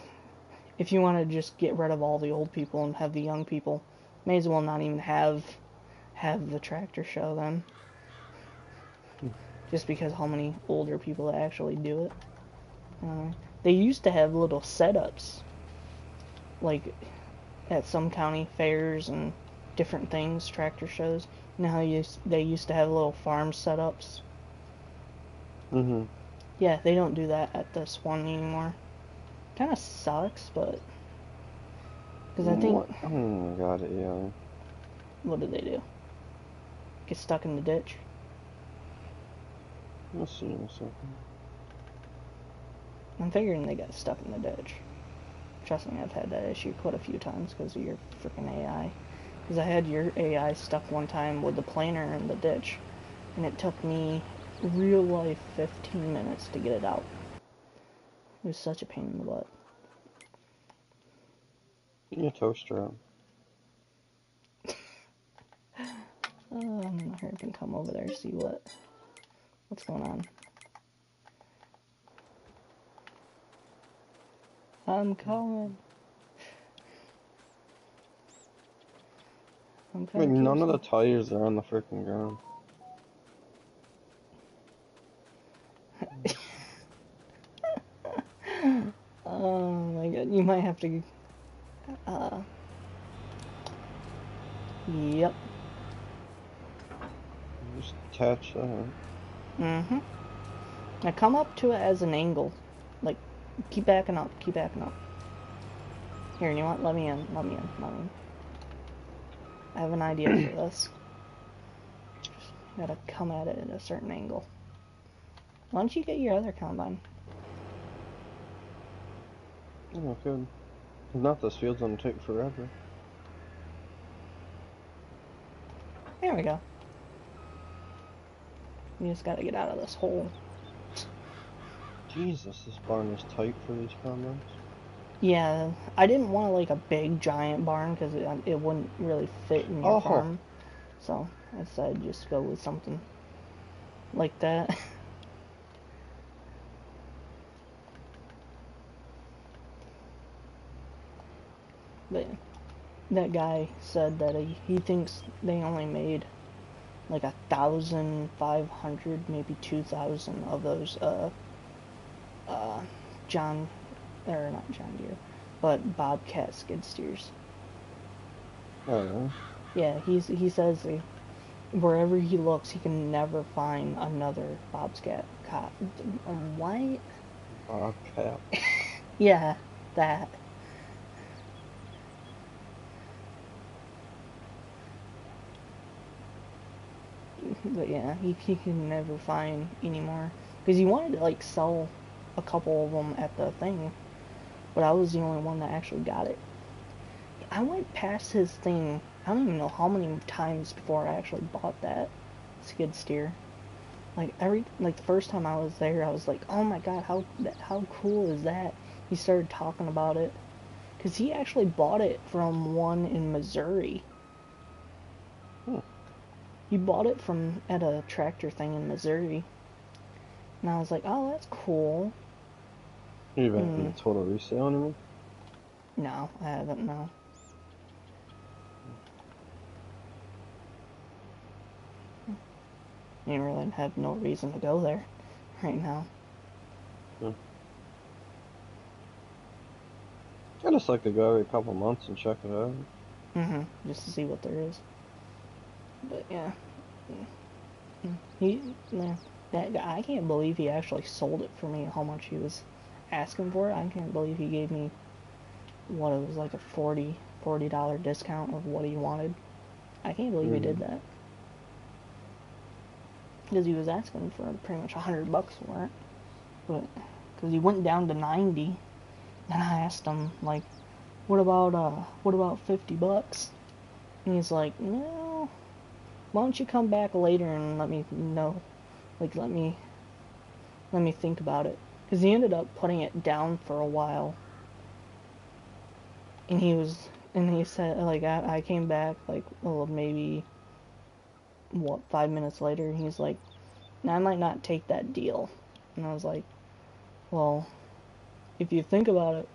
if you want to just get rid of all the old people and have the young people, may as well not even have the tractor show then. Just because how many older people actually do it. They used to have little setups, like at some county fairs and different things, tractor shows. You know how they used to have little farm setups? Mm-hmm. Yeah, they don't do that at this one anymore. Kind of sucks, but because I think, What? Oh my god, yeah. what do they do? Get stuck in the ditch? Let's see in a second. I'm figuring they got stuck in the ditch. Trust me, I've had that issue quite a few times because of your freaking AI. Because I had your AI stuck one time with the planer in the ditch, and it took me real life 15 minutes to get it out. It was such a pain in the butt. Get your toaster out. I'm gonna hurry up and come over there and see what's going on. I'm coming. I'm Wait, coming, none of the Kirsten. tires are on the freaking ground. Oh my god, you might have to. Yep. Just attach that. Mm-hmm. Now come up to it as an angle. Like, keep backing up, keep backing up. Here, you know what? Let me in, let me in, let me in. I have an idea for this. Just gotta come at it at a certain angle. Why don't you get your other combine? Oh, good. If not, this field's gonna take forever. There we go. You just gotta get out of this hole. Jesus, this barn is tight for these combines. Yeah, I didn't want like a big giant barn because it wouldn't really fit in your Oh, farm. So I decided just go with something like that. But that guy said that he thinks they only made like 1,500, maybe 2,000 of those uh John or not John Deere, but Bobcat skid steers. Oh, Yeah, he says wherever he looks, he can never find another Bobcat cop. What? Bobcat. Yeah, that. But yeah, he can never find anymore because he wanted to like sell a couple of them at the thing, but I was the only one that actually got it. I went past his thing. I don't even know how many times before I actually bought that skid steer. Like the first time I was there, I was like, "Oh my god, how cool is that?" He started talking about it because he actually bought it from one in Missouri. Hmm. He bought it from at a tractor thing in Missouri, and I was like, "Oh, that's cool." You been Mm, a total resale anymore? no, I haven't. No, you really have no reason to go there right now. Hmm. I just like to go every couple months and check it out. Just to see what there is. But yeah, he, yeah, that guy. I can't believe he actually sold it for me. How much he was asking for it. I can't believe he gave me what it was like a $40 discount of what he wanted. I can't believe he did Mm-hmm. that because he was asking for pretty much $100 for it. But because he went down to 90, and I asked him like, what about $50? And he's like, no. Why don't you come back later and let me know? Like, let me think about it. Because he ended up putting it down for a while, and he said like I came back like well maybe what 5 minutes later, and he's like, now I might not take that deal, and I was like, well, if you think about it,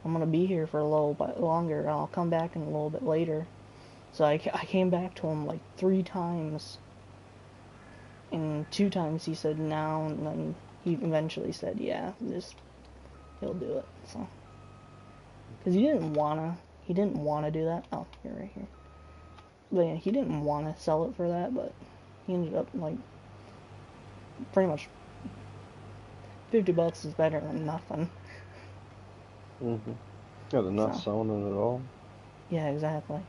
I'm gonna be here for a little bit longer, and I'll come back in a little bit later. So I came back to him like 3 times, and 2 times he said no, and then he eventually said yeah, just he'll do it. So because he didn't wanna do that. Oh, you're right here. But yeah, he didn't want to sell it for that, but he ended up like pretty much $50 is better than nothing. Mm-hmm. Yeah, they're not So selling it at all. yeah, exactly.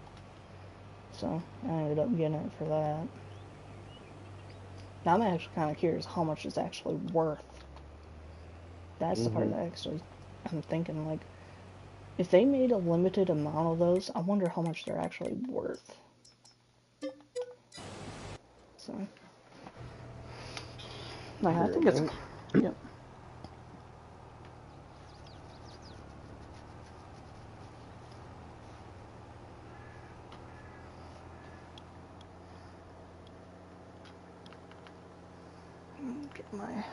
So I ended up getting it for that. Now I'm actually kind of curious how much it's actually worth. That's the part Mm-hmm. that actually I'm thinking like if they made a limited amount of those, I wonder how much they're actually worth. So like I Here, think it's man. yep. Get my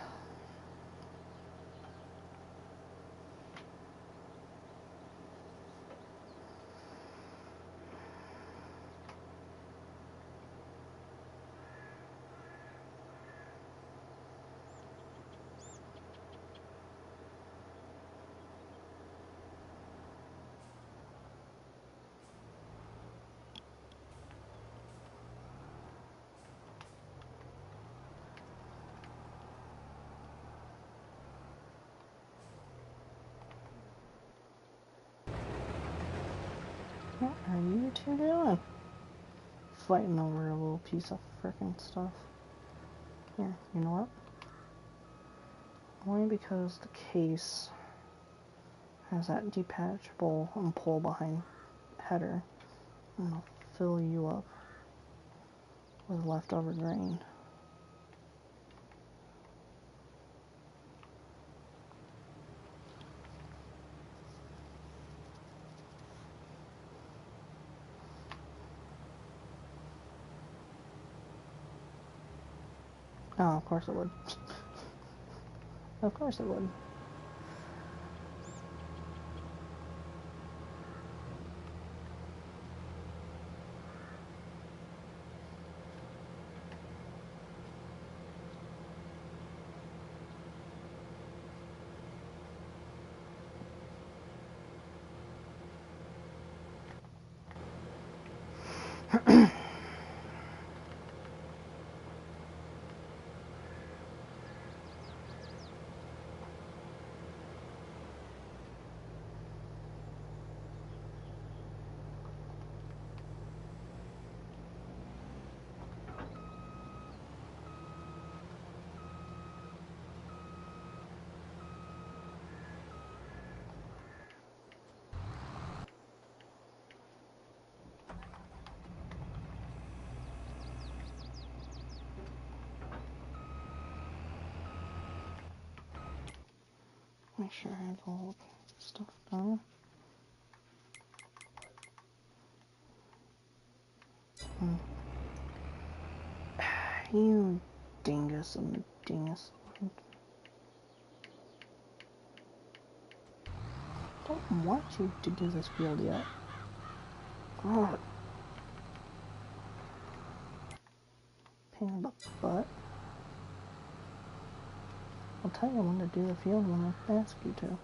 what are you two doing? Fighting over a little piece of frickin' stuff. Here, you know what? Only because the case has that detachable and pull behind header. I'm gonna fill you up with leftover grain. Oh, of course it would. Of course it would. Make sure I have all the stuff done. You dingus and dingus. Don't want you to do this field yet. God. Pain in the butt. I'll tell you when to do the field when I ask you to. God.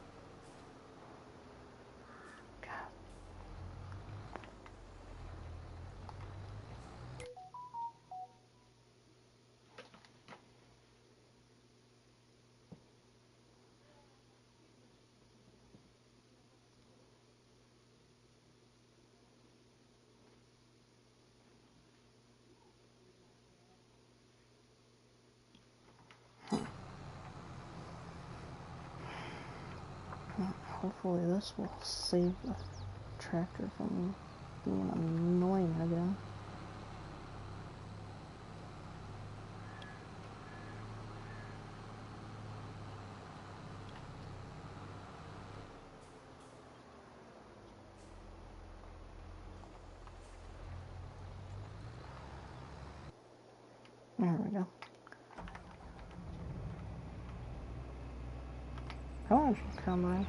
Hopefully this will save the tractor from being annoying again. There we go. Come on, combine.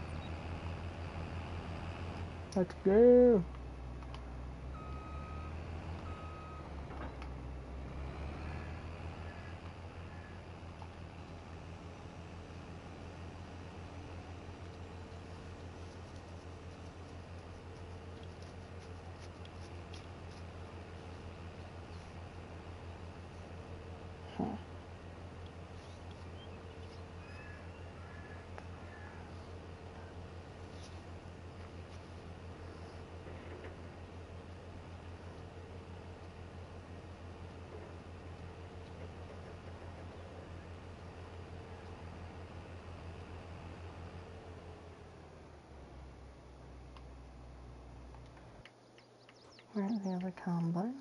Let's go. Where's the other combine?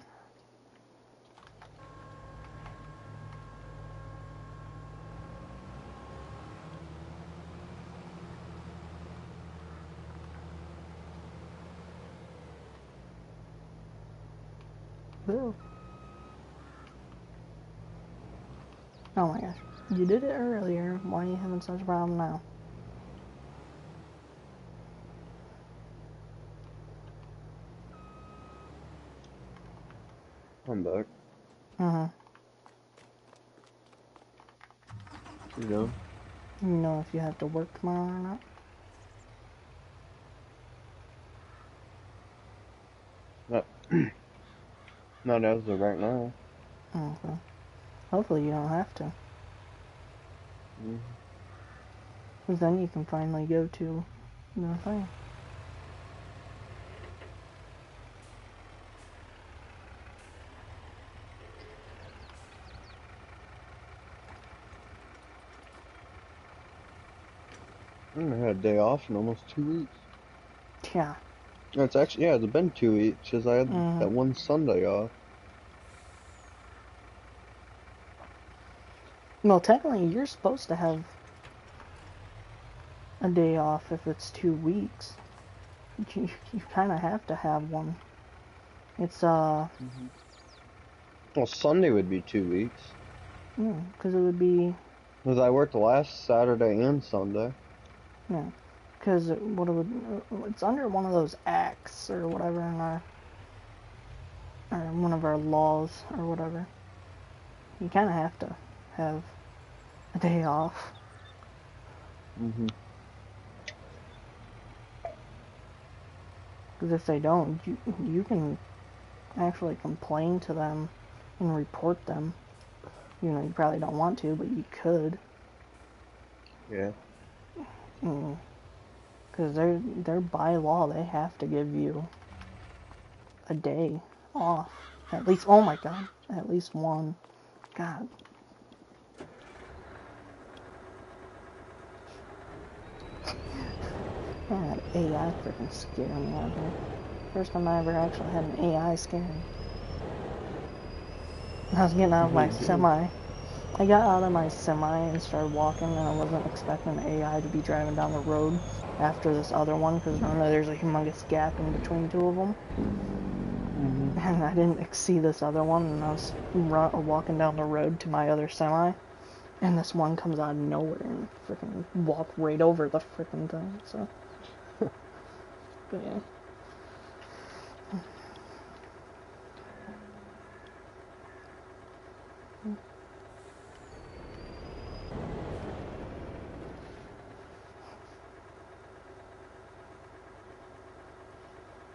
Boo. Oh my gosh. You did it earlier. Why are you having such a problem now? I'm back. Uh-huh. You know? You know if you have to work tomorrow or not? Not, not as of right now. Oh, okay. Hopefully you don't have to. Mm-hmm. Because then you can finally go to the thing. I haven't had a day off in almost 2 weeks. Yeah. It's actually, yeah, it's been 2 weeks because I had that one Sunday off. Well, technically you're supposed to have a day off if it's 2 weeks. You kind of have to have one. It's, Well, Sunday would be 2 weeks. because it would be... Because I worked last Saturday and Sunday. Yeah. Because it's under one of those acts or whatever in our... or one of our laws or whatever. You kind of have to have a day off. Mm-hmm. Because if they don't, you can actually complain to them and report them. You know, you probably don't want to, but you could. Yeah. Because they're by law, they have to give you a day off. At least, oh my god, at least one. God. That AI freaking scared me out here. First time I ever actually had an AI scare me. I was getting out of my semi. I got out of my semi and started walking, and I wasn't expecting the AI to be driving down the road after this other one, because normally there's a humongous gap in between two of them. Mm-hmm. And I didn't see this other one, and I was walking down the road to my other semi, and this one comes out of nowhere and freaking walked right over the freaking thing, so. But yeah.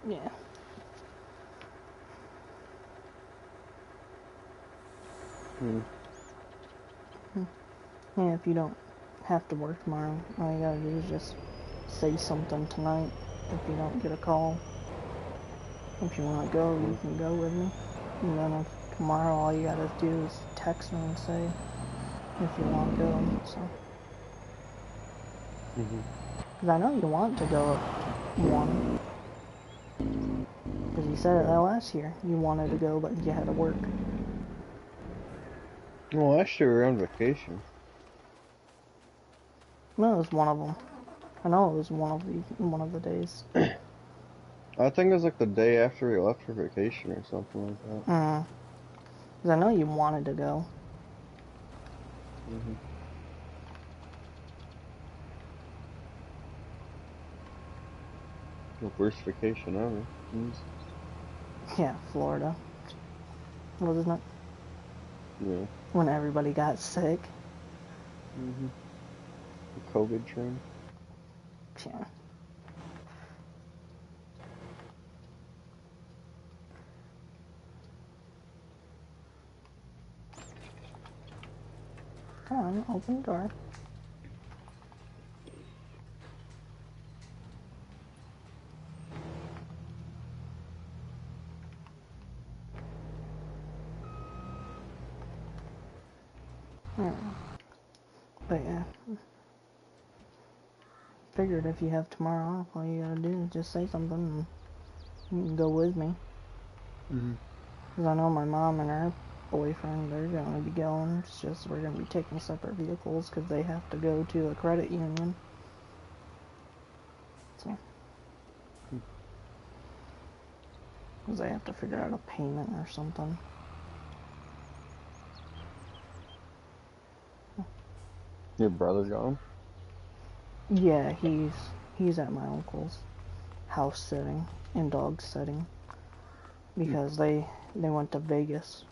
Yeah. Mm. Yeah, if you don't have to work tomorrow, all you gotta do is just say something tonight if you don't get a call. If you want to go, you can go with me. And then if tomorrow all you gotta do is text me and say if you want to go, so. Mm-hmm. Because I know you want to go at 1. Because you said it that last year. You wanted to go, but you had to work. Well, last year we were on vacation. No, it was one of them. I know it was one of the days. I think it was like the day after we left for vacation or something like that. Because I know you wanted to go. Mm-hmm. The worst vacation ever. Jesus. Yeah, Florida. Wasn't it? Yeah. When everybody got sick. Mm-hmm. The COVID train. Yeah. Come on, open the door. But yeah. Figured if you have tomorrow off, all you gotta do is just say something and you can go with me. Mm-hmm. Because I know my mom and her boyfriend, they're gonna be going. It's just we're gonna be taking separate vehicles because they have to go to a credit union. So. Because they have to figure out a payment or something. Your brother gone? Yeah, he's at my uncle's house sitting and dog sitting because they went to Vegas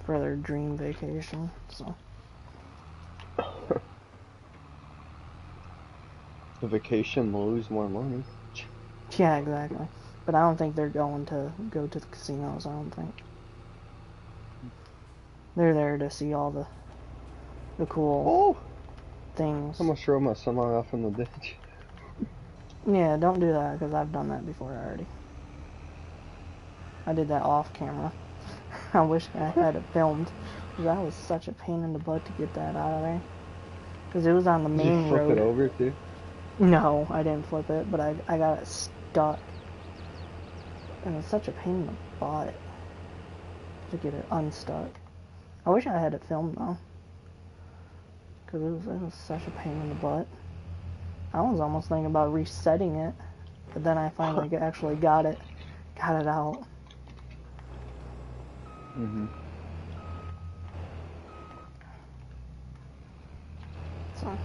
for their dream vacation. So The vacation will lose more money. yeah, exactly. But I don't think they're going to go to the casinos. I don't think they're there to see all the cool things. I almost throw my semi off in the ditch. Yeah, don't do that because I've done that before already. I did that off camera. I wish I had it filmed because that was such a pain in the butt to get that out of there. Because it was on the Did you main flip road. it over too? No, I didn't flip it, but I got it stuck. And it's such a pain in the butt to get it unstuck. I wish I had it filmed though. Because it was such a pain in the butt. I was almost thinking about resetting it. But then I finally actually got it out. Mm-hmm. So.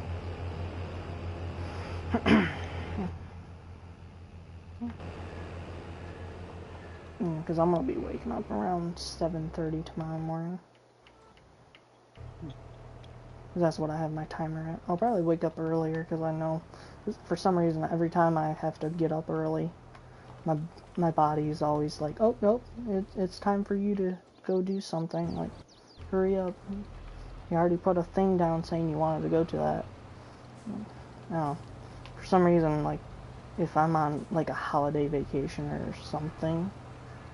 Because I'm going to be waking up around 7:30 tomorrow morning. Because that's what I have my timer at. I'll probably wake up earlier because I know for some reason every time I have to get up early, my body is always like, oh, nope, it's time for you to go do something. Like, hurry up. You already put a thing down saying you wanted to go to that. No. For some reason, like, if I'm on, like, a holiday vacation or something,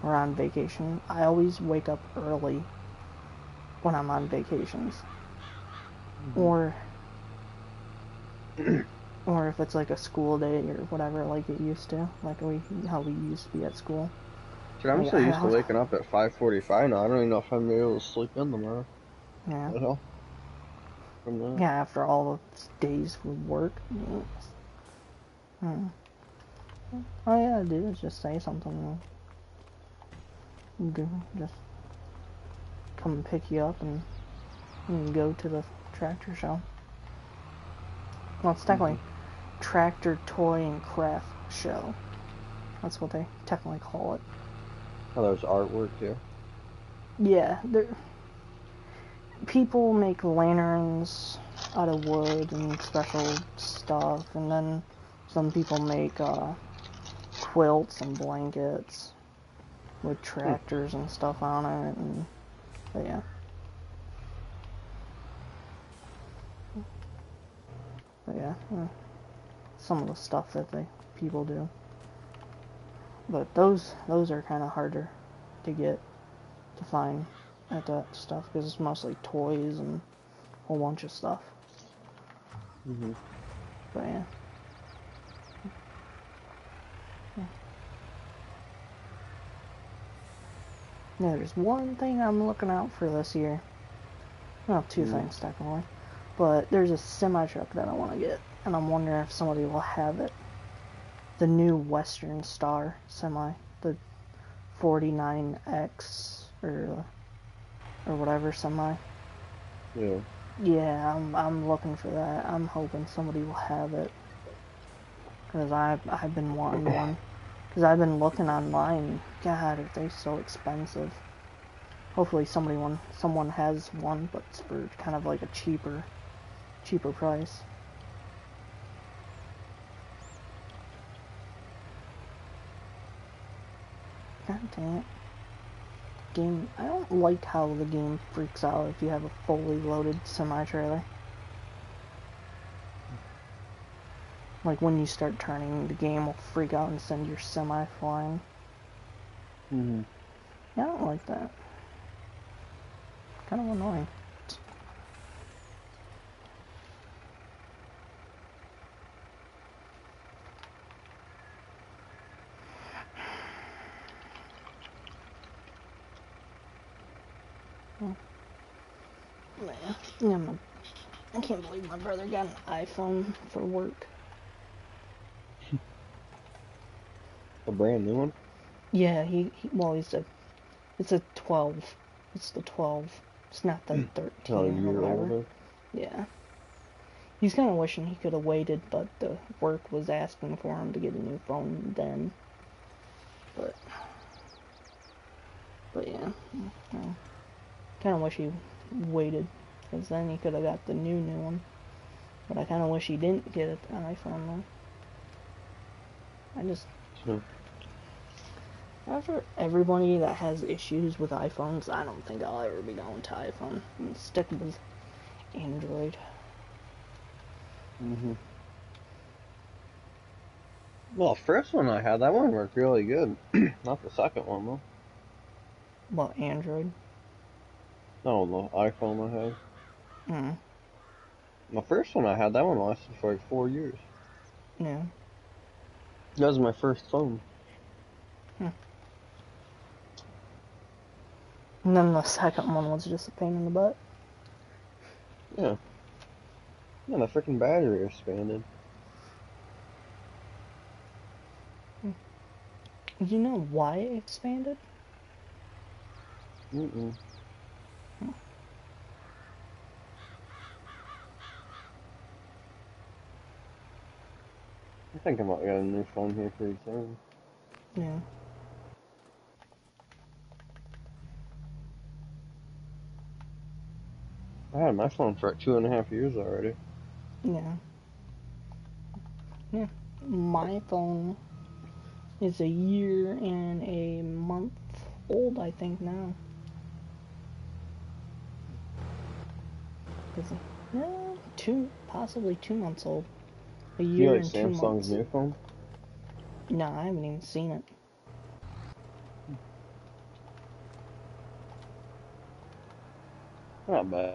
or on vacation, I always wake up early when I'm on vacations. Mm-hmm. Or if it's like a school day or whatever, like it used to, like how we used to be at school. Dude, I'm Like, so I used to don't, waking up at 5:45 now. I don't even know if I'm gonna be able to sleep in tomorrow. yeah. What the hell? From that. Yeah, after all of days with work. Hmm. All you gotta do is just say something. Just come and pick you up and go to the tractor show. Well, it's technically Tractor Toy and Craft Show. That's what they technically call it. Oh, there's artwork too. Yeah, people make lanterns out of wood and special stuff, and then some people make quilts and blankets with tractors and stuff on it, and but yeah. But yeah, some of the stuff that people do. But those are kind of harder to get to find at that stuff because it's mostly toys and a whole bunch of stuff. But yeah. Yeah, there's one thing I'm looking out for this year. Well, two things technically. But there's a semi truck that I want to get, and I'm wondering if somebody will have it. The new Western Star semi, the 49X or whatever semi. Yeah. Yeah, I'm looking for that. I'm hoping somebody will have it, cause I've been wanting one. Cause I've been looking online. God, are they so expensive? Hopefully someone has one, but it's for kind of like a cheaper price. God damn it. Game, I don't like how the game freaks out if you have a fully loaded semi-trailer. Like when you start turning, the game will freak out and send your semi flying. Yeah, I don't like that. Kind of annoying. Oh. Man, yeah, I can't believe my brother got an iPhone for work. A brand new one? Yeah, well, it's a 12. It's the 12. It's not the 13 Oh, a or year whatever. older. Yeah. He's kind of wishing he could have waited, but the work was asking for him to get a new phone then. But yeah. Kind of wish he waited, because then he could have got the new one. But I kind of wish he didn't get an iPhone though. After everybody that has issues with iPhones, I don't think I'll ever be going to iPhone. I'm stick with Android. Well, the first one I had, that one worked really good. Not the second one, though. What, Android? No, the iPhone I had. Hmm. The first one I had, that one lasted for like 4 years. Yeah. That was my first phone. Hmm. And then the second one was just a pain in the butt. Yeah. Yeah, the freaking battery expanded. Do you know why it expanded? Mm-mm. I think I might get a new phone here pretty soon. Yeah. I had my phone for like 2.5 years already. Yeah. Yeah. My phone is a year and a month old, I think, now. Possibly 2 months old. A You year like and 2 months. Samsung's new phone? No, I haven't even seen it. Not bad.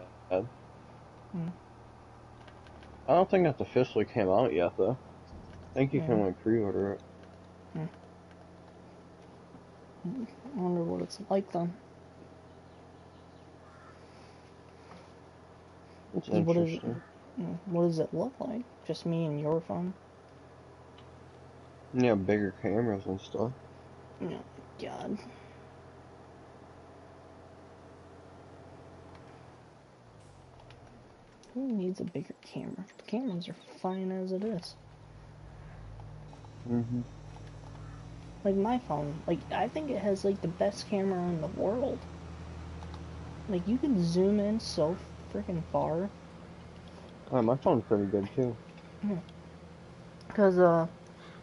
Hmm. I don't think that's officially came out yet, though. I think you Yeah. can like pre-order it. Hmm. I wonder what it's like then. It's What is interesting. what does it look like? Just me and your phone? Yeah, bigger cameras and stuff. Oh God. Who needs a bigger camera? The cameras are fine as it is. Like my phone, like I think it has like the best camera in the world. Like you can zoom in so freaking far. My phone's pretty good too. Cause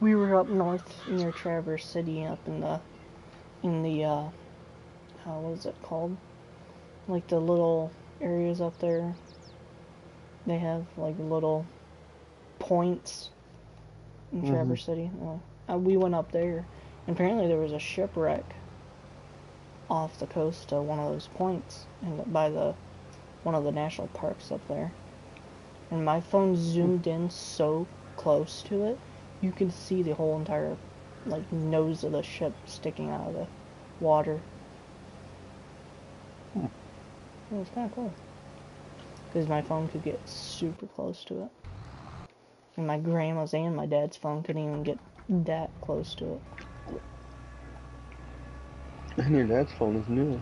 we were up north near Traverse City, up in the what is it called? Like the little areas up there. They have like little points in Traverse City. We went up there, and apparently there was a shipwreck off the coast to one of those points, and by one of the national parks up there. And my phone zoomed in so close to it, you can see the whole entire like nose of the ship sticking out of the water. It was kind of cool because my phone could get super close to it, and my grandma's and my dad's phone couldn't even get that close to it. And your dad's phone is new.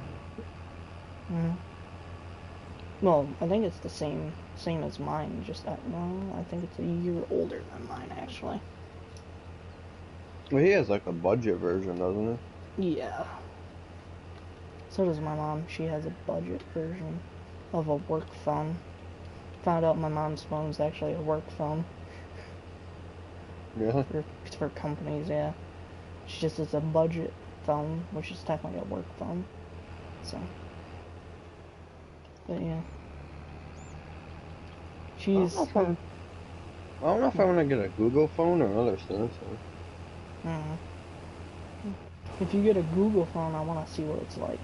Well, I think it's the same as mine. Just no, I think it's a year older than mine actually. Well, he has like a budget version, doesn't Yeah. So does my mom. She has a budget version of a work phone. Found out my mom's phone's actually a work phone. he? Yeah. For companies, yeah. She just is a budget phone, which is technically a work phone. So, but yeah. She's. I don't know if I want to get a Google phone or another Samsung. If you get a Google phone, I want to see what it's like.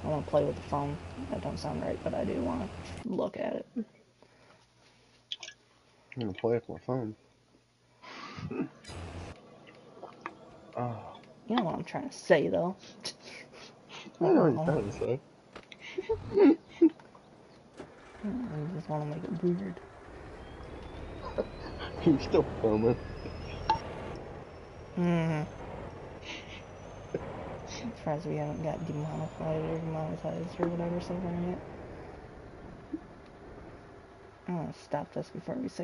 I want to play with the phone. That don't sound right, but I do want to look at it. I'm gonna play with my phone. Oh, You know what I'm trying to say, though. I know what you're trying to say. I just want to make it weird. You're still filming. I'm surprised we haven't got demonetized or whatever so far yet. I'm gonna stop this before we say